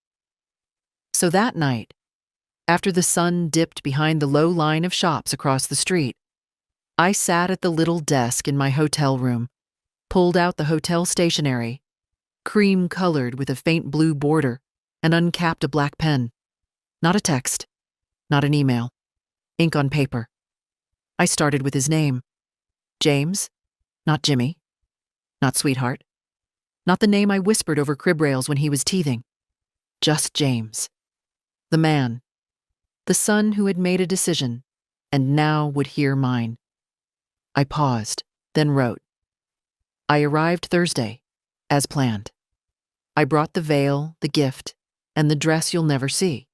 So that night, after the sun dipped behind the low line of shops across the street, I sat at the little desk in my hotel room, pulled out the hotel stationery, cream-colored with a faint blue border, and uncapped a black pen. Not a text, not an email, ink on paper. I started with his name. James, not Jimmy, not sweetheart, not the name I whispered over crib rails when he was teething. Just James. The man. The son who had made a decision, and now would hear mine. I paused, then wrote. I arrived Thursday, as planned. I brought the veil, the gift, and the dress you'll never see.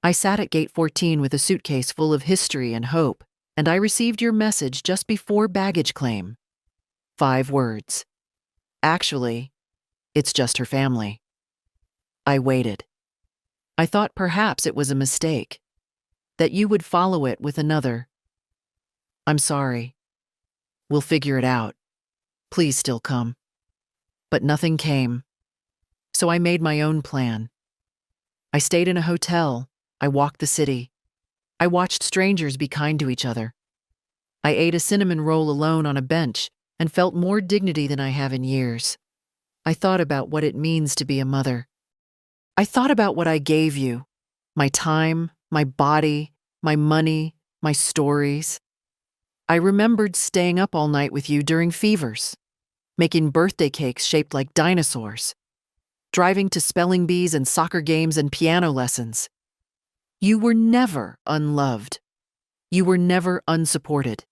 I sat at gate 14 with a suitcase full of history and hope, and I received your message just before baggage claim. 5 words. Actually, it's just her family. I waited. I thought perhaps it was a mistake, that you would follow it with another. I'm sorry. We'll figure it out. Please still come. But nothing came. So I made my own plan. I stayed in a hotel. I walked the city. I watched strangers be kind to each other. I ate a cinnamon roll alone on a bench and felt more dignity than I have in years. I thought about what it means to be a mother. I thought about what I gave you, my time, my body, my money, my stories. I remembered staying up all night with you during fevers, making birthday cakes shaped like dinosaurs, driving to spelling bees and soccer games and piano lessons. You were never unloved. You were never unsupported.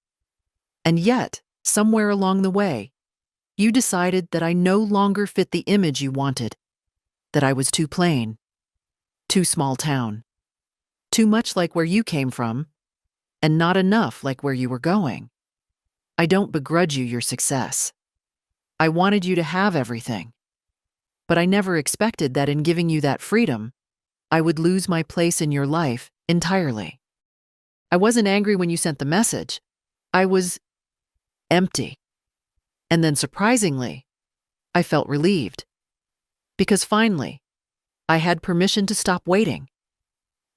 And yet, somewhere along the way, you decided that I no longer fit the image you wanted, that I was too plain, too small town, too much like where you came from, and not enough like where you were going. I don't begrudge you your success. I wanted you to have everything. But I never expected that in giving you that freedom, I would lose my place in your life entirely. I wasn't angry when you sent the message. I was empty. And then surprisingly, I felt relieved. Because finally, I had permission to stop waiting,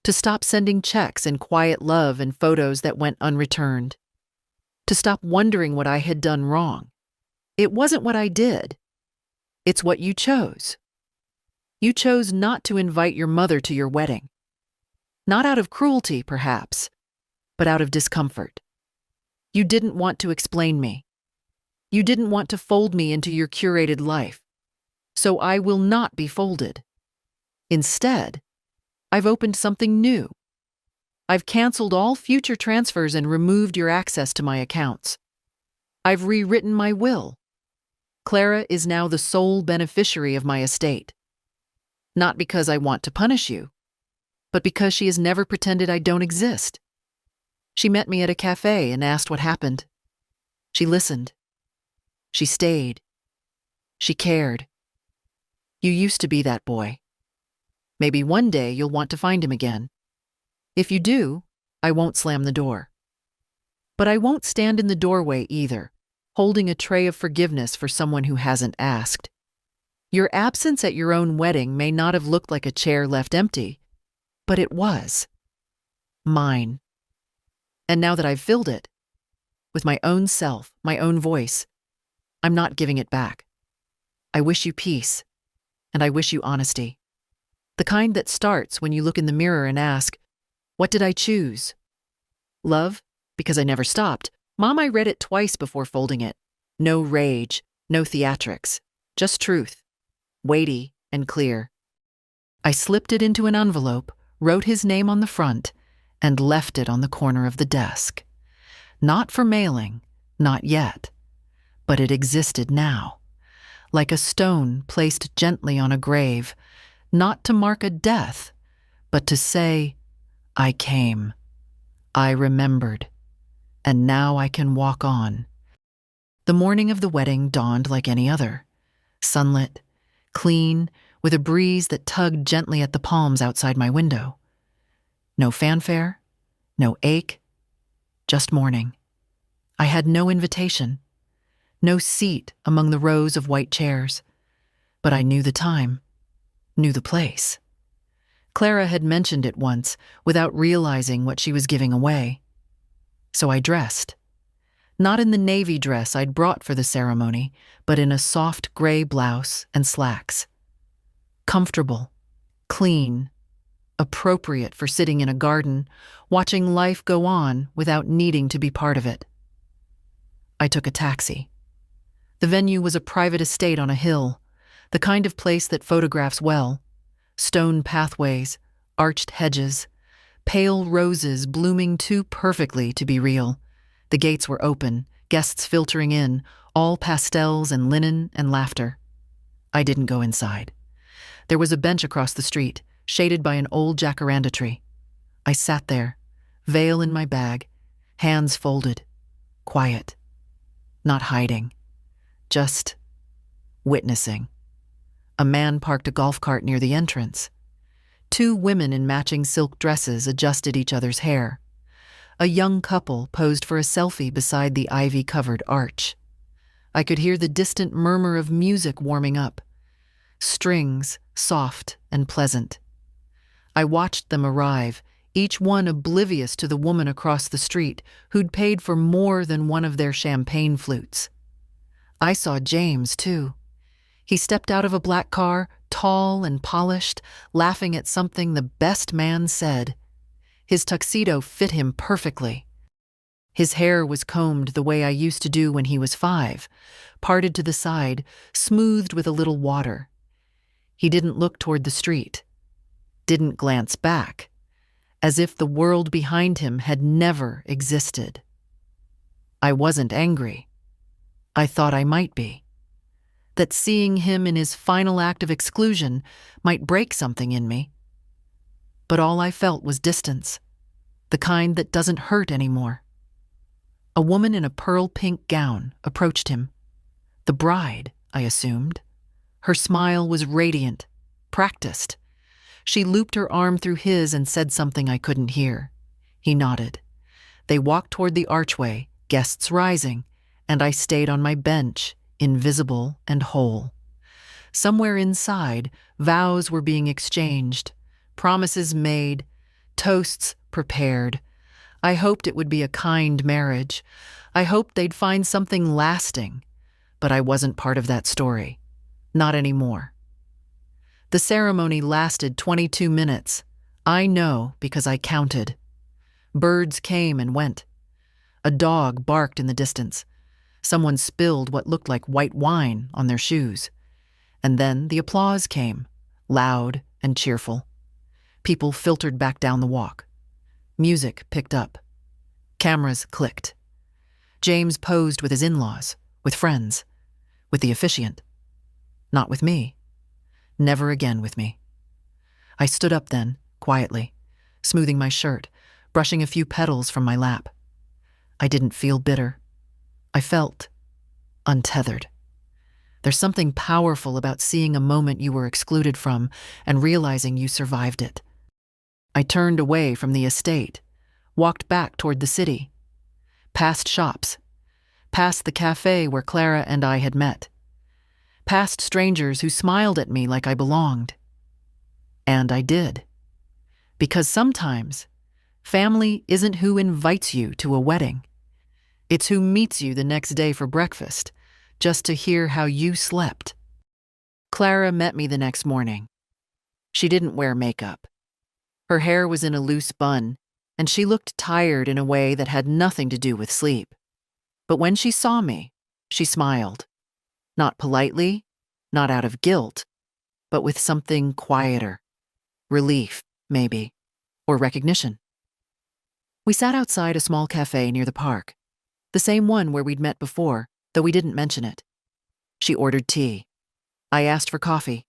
to stop sending checks and quiet love and photos that went unreturned, to stop wondering what I had done wrong. It wasn't what I did. It's what you chose. You chose not to invite your mother to your wedding. Not out of cruelty, perhaps, but out of discomfort. You didn't want to explain me. You didn't want to fold me into your curated life. So I will not be folded. Instead, I've opened something new. I've canceled all future transfers and removed your access to my accounts. I've rewritten my will. Clara is now the sole beneficiary of my estate. Not because I want to punish you, but because she has never pretended I don't exist. She met me at a cafe and asked what happened. She listened. She stayed. She cared. You used to be that boy. Maybe one day you'll want to find him again. If you do, I won't slam the door. But I won't stand in the doorway either, holding a tray of forgiveness for someone who hasn't asked. Your absence at your own wedding may not have looked like a chair left empty, but it was. Mine. And now that I've filled it, with my own self, my own voice, I'm not giving it back. I wish you peace, and I wish you honesty. The kind that starts when you look in the mirror and ask, what did I choose? Love, because I never stopped. Mom, I read it twice before folding it. No rage, no theatrics, just truth, weighty and clear. I slipped it into an envelope, wrote his name on the front, and left it on the corner of the desk. Not for mailing, not yet. But it existed now, like a stone placed gently on a grave, not to mark a death, but to say, I came, I remembered, and now I can walk on. The morning of the wedding dawned like any other, sunlit, clean, with a breeze that tugged gently at the palms outside my window. No fanfare, no ache, just morning. I had no invitation. No seat among the rows of white chairs, but I knew the time, knew the place. Clara had mentioned it once without realizing what she was giving away. So I dressed. Not in the navy dress I'd brought for the ceremony, but in a soft gray blouse and slacks. Comfortable, clean, appropriate for sitting in a garden, watching life go on without needing to be part of it. I took a taxi. The venue was a private estate on a hill, the kind of place that photographs well. Stone pathways, arched hedges, pale roses blooming too perfectly to be real. The gates were open, guests filtering in, all pastels and linen and laughter. I didn't go inside. There was a bench across the street, shaded by an old jacaranda tree. I sat there, veil in my bag, hands folded, quiet, not hiding. Just witnessing. A man parked a golf cart near the entrance. Two women in matching silk dresses adjusted each other's hair. A young couple posed for a selfie beside the ivy-covered arch. I could hear the distant murmur of music warming up. Strings, soft and pleasant. I watched them arrive, each one oblivious to the woman across the street who'd paid for more than one of their champagne flutes. I saw James, too. He stepped out of a black car, tall and polished, laughing at something the best man said. His tuxedo fit him perfectly. His hair was combed the way I used to do when he was 5, parted to the side, smoothed with a little water. He didn't look toward the street, didn't glance back, as if the world behind him had never existed. I wasn't angry. I thought I might be. That seeing him in his final act of exclusion might break something in me. But all I felt was distance, the kind that doesn't hurt anymore. A woman in a pearl pink gown approached him. The bride, I assumed. Her smile was radiant, practiced. She looped her arm through his and said something I couldn't hear. He nodded. They walked toward the archway, guests rising, and I stayed on my bench, invisible and whole. Somewhere inside, vows were being exchanged, promises made, toasts prepared. I hoped it would be a kind marriage. I hoped they'd find something lasting. But I wasn't part of that story. Not anymore. The ceremony lasted 22 minutes. I know because I counted. Birds came and went. A dog barked in the distance. Someone spilled what looked like white wine on their shoes. And then the applause came, loud and cheerful. People filtered back down the walk. Music picked up. Cameras clicked. James posed with his in-laws, with friends, with the officiant. Not with me. Never again with me. I stood up then, quietly, smoothing my shirt, brushing a few petals from my lap. I didn't feel bitter. I felt untethered. There's something powerful about seeing a moment you were excluded from and realizing you survived it. I turned away from the estate, walked back toward the city, past shops, past the cafe where Clara and I had met, past strangers who smiled at me like I belonged. And I did. Because sometimes, family isn't who invites you to a wedding. It's who meets you the next day for breakfast, just to hear how you slept. Clara met me the next morning. She didn't wear makeup. Her hair was in a loose bun, and she looked tired in a way that had nothing to do with sleep. But when she saw me, she smiled. Not politely, not out of guilt, but with something quieter. Relief, maybe, or recognition. We sat outside a small cafe near the park, the same one where we'd met before, though we didn't mention it. She ordered tea. I asked for coffee,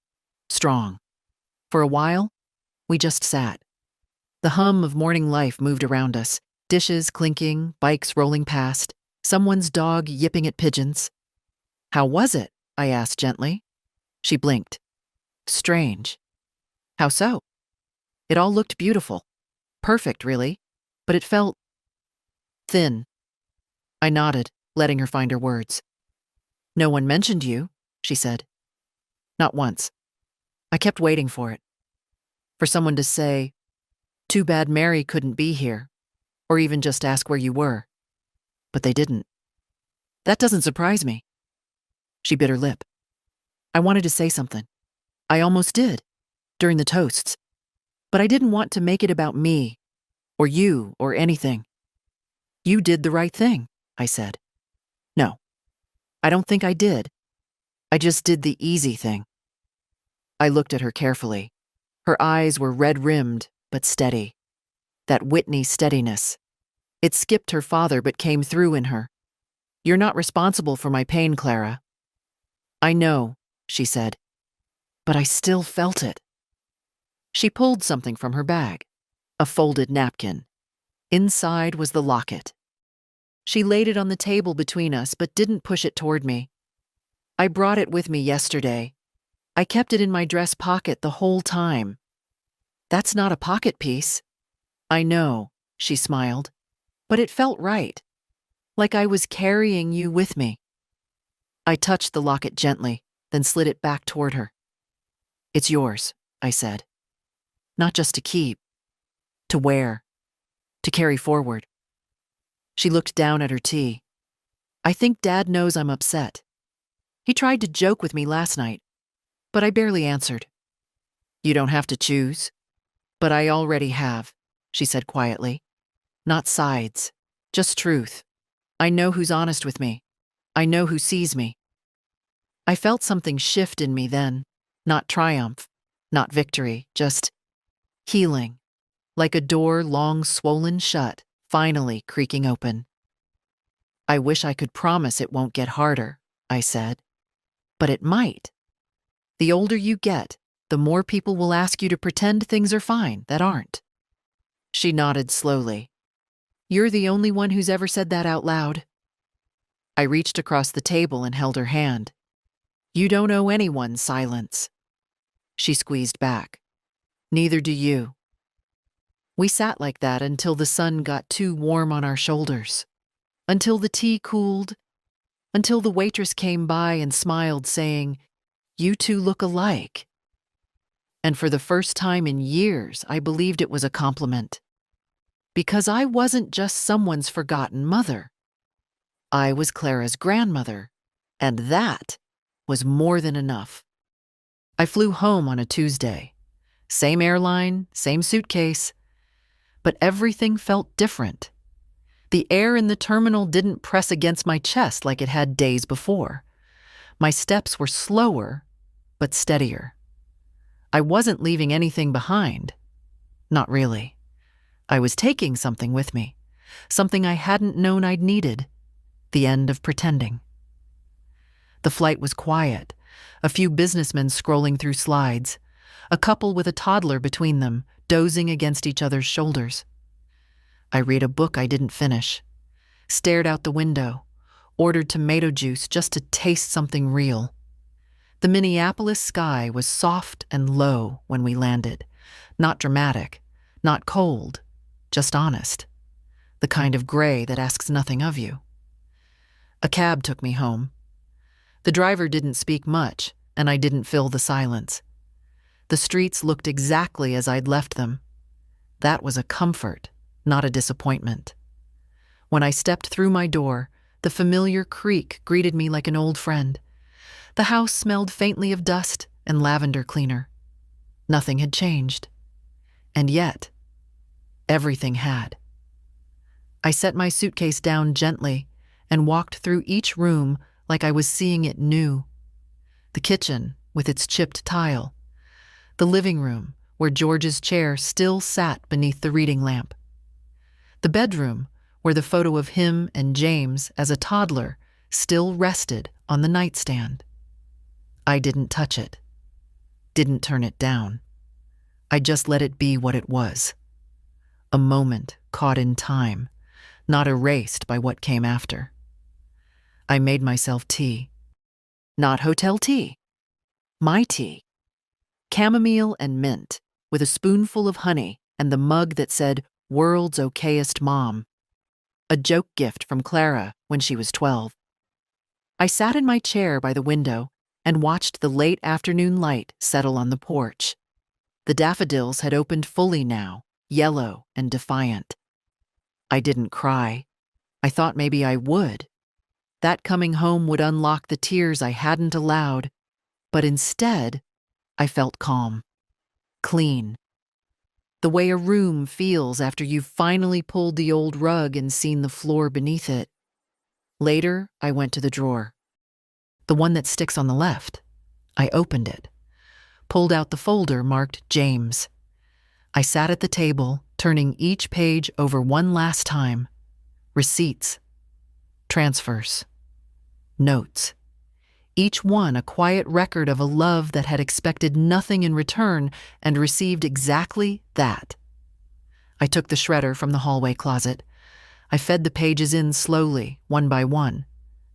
strong. For a while, we just sat. The hum of morning life moved around us, dishes clinking, bikes rolling past, someone's dog yipping at pigeons. How was it? I asked gently. She blinked. Strange. How so? It all looked beautiful. Perfect, really, but it felt thin. I nodded, letting her find her words. No one mentioned you, she said. Not once. I kept waiting for it. For someone to say, too bad Mary couldn't be here, or even just ask where you were. But they didn't. That doesn't surprise me. She bit her lip. I wanted to say something. I almost did, during the toasts. But I didn't want to make it about me, or you, or anything. You did the right thing, I said. No, I don't think I did. I just did the easy thing. I looked at her carefully. Her eyes were red-rimmed, but steady. That Whitney steadiness. It skipped her father but came through in her. You're not responsible for my pain, Clara. I know, she said. But I still felt it. She pulled something from her bag. A folded napkin. Inside was the locket. She laid it on the table between us but didn't push it toward me. I brought it with me yesterday. I kept it in my dress pocket the whole time. That's not a pocket piece. I know, she smiled, but it felt right, like I was carrying you with me. I touched the locket gently, then slid it back toward her. It's yours, I said. Not just to keep, to wear, to carry forward. She looked down at her tea. I think Dad knows I'm upset. He tried to joke with me last night, but I barely answered. You don't have to choose. But I already have, she said quietly. Not sides, just truth. I know who's honest with me. I know who sees me. I felt something shift in me then, not triumph, not victory, just healing, like a door long swollen shut, finally creaking open. I wish I could promise it won't get harder, I said. But it might. The older you get, the more people will ask you to pretend things are fine that aren't. She nodded slowly. You're the only one who's ever said that out loud. I reached across the table and held her hand. You don't owe anyone silence. She squeezed back. Neither do you. We sat like that until the sun got too warm on our shoulders, until the tea cooled, until the waitress came by and smiled, saying, You two look alike. And for the first time in years, I believed it was a compliment. Because I wasn't just someone's forgotten mother. I was Clara's grandmother, and that was more than enough. I flew home on a Tuesday. Same airline, same suitcase, but everything felt different. The air in the terminal didn't press against my chest like it had days before. My steps were slower, but steadier. I wasn't leaving anything behind. Not really. I was taking something with me, something I hadn't known I'd needed, the end of pretending. The flight was quiet, a few businessmen scrolling through slides, a couple with a toddler between them, dozing against each other's shoulders. I read a book I didn't finish, stared out the window, ordered tomato juice just to taste something real. The Minneapolis sky was soft and low when we landed, not dramatic, not cold, just honest, the kind of gray that asks nothing of you. A cab took me home. The driver didn't speak much, and I didn't fill the silence. The streets looked exactly as I'd left them. That was a comfort, not a disappointment. When I stepped through my door, the familiar creak greeted me like an old friend. The house smelled faintly of dust and lavender cleaner. Nothing had changed. And yet, everything had. I set my suitcase down gently and walked through each room like I was seeing it new. The kitchen, with its chipped tile. The living room, where George's chair still sat beneath the reading lamp. The bedroom, where the photo of him and James as a toddler still rested on the nightstand. I didn't touch it. Didn't turn it down. I just let it be what it was. A moment caught in time, not erased by what came after. I made myself tea. Not hotel tea. My tea. Chamomile and mint, with a spoonful of honey and the mug that said, World's Okayest Mom. A joke gift from Clara when she was 12. I sat in my chair by the window and watched the late afternoon light settle on the porch. The daffodils had opened fully now, yellow and defiant. I didn't cry. I thought maybe I would. That coming home would unlock the tears I hadn't allowed, but instead, I felt calm, clean. The way a room feels after you've finally pulled the old rug and seen the floor beneath it. Later, I went to the drawer. The one that sticks on the left. I opened it, pulled out the folder marked James. I sat at the table, turning each page over one last time. Receipts, transfers, notes. Each one a quiet record of a love that had expected nothing in return and received exactly that. I took the shredder from the hallway closet. I fed the pages in slowly, one by one,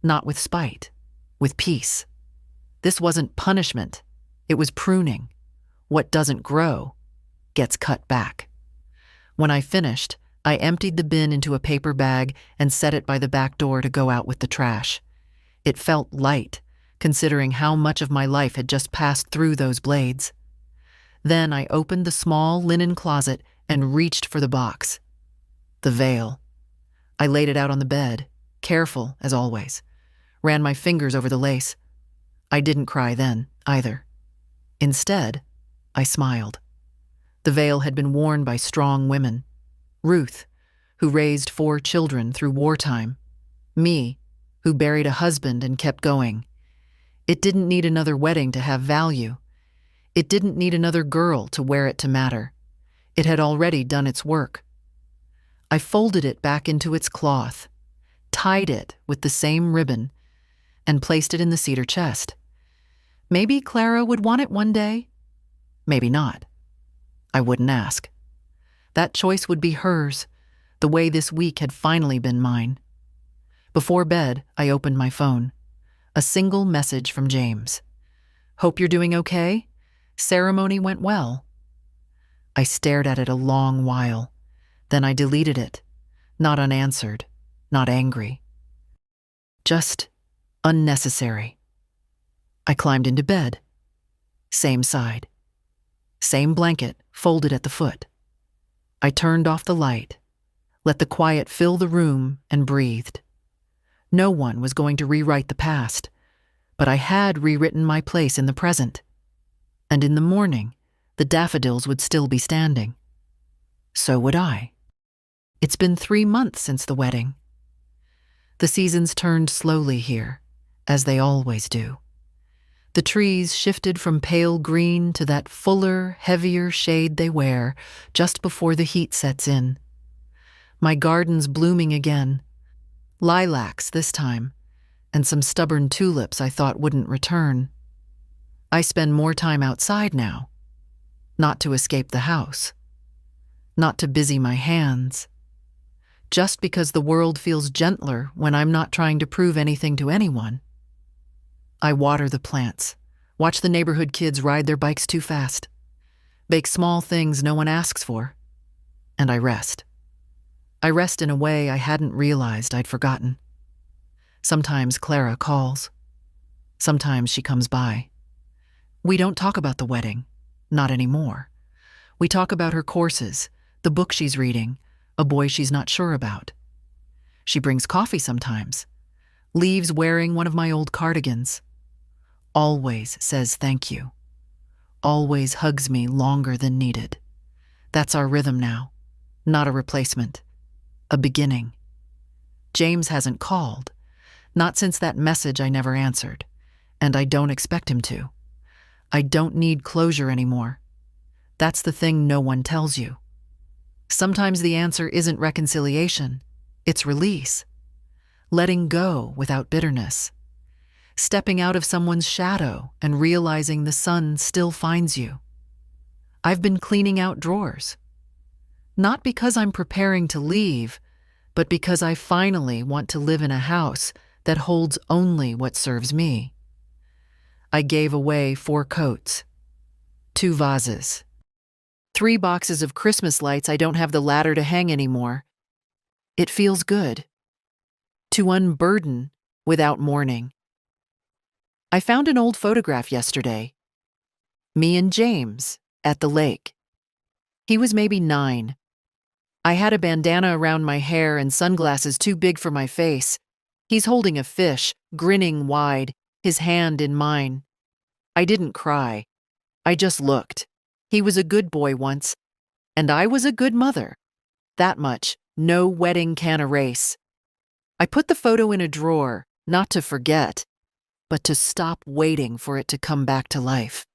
not with spite, with peace. This wasn't punishment. It was pruning. What doesn't grow gets cut back. When I finished, I emptied the bin into a paper bag and set it by the back door to go out with the trash. It felt light, considering how much of my life had just passed through those blades. Then I opened the small linen closet and reached for the box. The veil. I laid it out on the bed, careful as always. Ran my fingers over the lace. I didn't cry then, either. Instead, I smiled. The veil had been worn by strong women. Ruth, who raised 4 children through wartime. Me, who buried a husband and kept going. It didn't need another wedding to have value. It didn't need another girl to wear it to matter. It had already done its work. I folded it back into its cloth, tied it with the same ribbon, and placed it in the cedar chest. Maybe Clara would want it one day. Maybe not. I wouldn't ask. That choice would be hers, the way this week had finally been mine. Before bed, I opened my phone. A single message from James. "Hope you're doing okay. Ceremony went well." I stared at it a long while. Then I deleted it, not unanswered, not angry. Just unnecessary. I climbed into bed. Same side. Same blanket folded at the foot. I turned off the light, let the quiet fill the room, and breathed. No one was going to rewrite the past, but I had rewritten my place in the present. And in the morning, the daffodils would still be standing. So would I. It's been 3 months since the wedding. The seasons turned slowly here, as they always do. The trees shifted from pale green to that fuller, heavier shade they wear just before the heat sets in. My garden's blooming again. Lilacs this time, and some stubborn tulips I thought wouldn't return. I spend more time outside now, not to escape the house, not to busy my hands, just because the world feels gentler when I'm not trying to prove anything to anyone. I water the plants, watch the neighborhood kids ride their bikes too fast, bake small things no one asks for, and I rest. I rest in a way I hadn't realized I'd forgotten. Sometimes Clara calls. Sometimes she comes by. We don't talk about the wedding, not anymore. We talk about her courses, the book she's reading, a boy she's not sure about. She brings coffee sometimes, leaves wearing one of my old cardigans. Always says thank you. Always hugs me longer than needed. That's our rhythm now, not a replacement. A beginning. James hasn't called, not since that message I never answered, and I don't expect him to. I don't need closure anymore. That's the thing no one tells you. Sometimes the answer isn't reconciliation, it's release. Letting go without bitterness. Stepping out of someone's shadow and realizing the sun still finds you. I've been cleaning out drawers. Not because I'm preparing to leave, but because I finally want to live in a house that holds only what serves me. I gave away 4 coats, 2 vases, 3 boxes of Christmas lights I don't have the ladder to hang anymore. It feels good to unburden without mourning. I found an old photograph yesterday. Me and James at the lake. He was maybe 9. I had a bandana around my hair and sunglasses too big for my face. He's holding a fish, grinning wide, his hand in mine. I didn't cry. I just looked. He was a good boy once, and I was a good mother. That much, no wedding can erase. I put the photo in a drawer, not to forget, but to stop waiting for it to come back to life.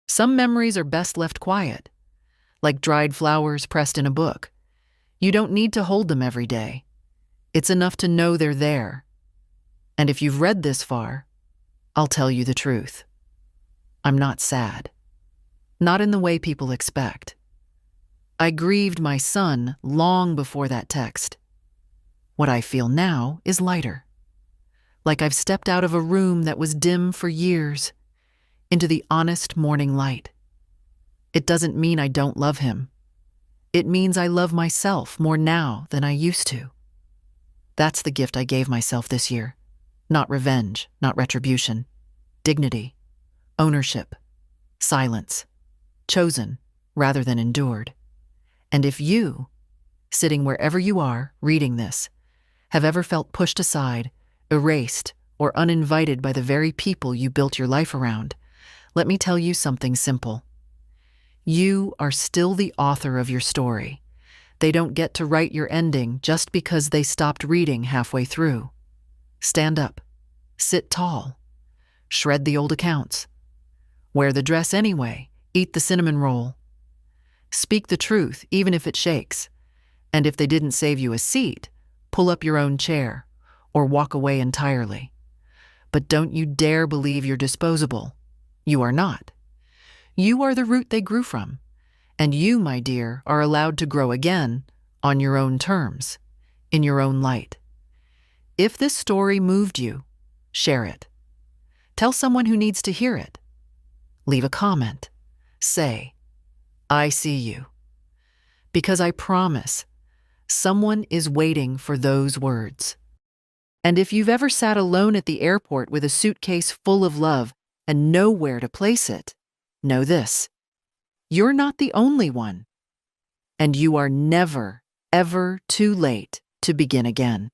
Some memories are best left quiet, like dried flowers pressed in a book. You don't need to hold them every day. It's enough to know they're there. And if you've read this far, I'll tell you the truth. I'm not sad. Not in the way people expect. I grieved my son long before that text. What I feel now is lighter. Like I've stepped out of a room that was dim for years, into the honest morning light. It doesn't mean I don't love him. It means I love myself more now than I used to. That's the gift I gave myself this year. Not revenge, not retribution. Dignity, ownership, silence. Chosen rather than endured. And if you, sitting wherever you are, reading this, have ever felt pushed aside, erased, or uninvited by the very people you built your life around, Let me tell you something simple. You are still the author of your story. They don't get to write your ending just because they stopped reading halfway through. Stand up. Sit tall. Shred the old accounts. Wear the dress anyway. Eat the cinnamon roll. Speak the truth, even if it shakes. And if they didn't save you a seat, pull up your own chair or walk away entirely. But don't you dare believe you're disposable. You are not. You are the root they grew from. And you, my dear, are allowed to grow again on your own terms, in your own light. If this story moved you, share it. Tell someone who needs to hear it. Leave a comment. Say, I see you. Because I promise, someone is waiting for those words. And if you've ever sat alone at the airport with a suitcase full of love and nowhere to place it, know this: you're not the only one. And you are never, ever too late to begin again.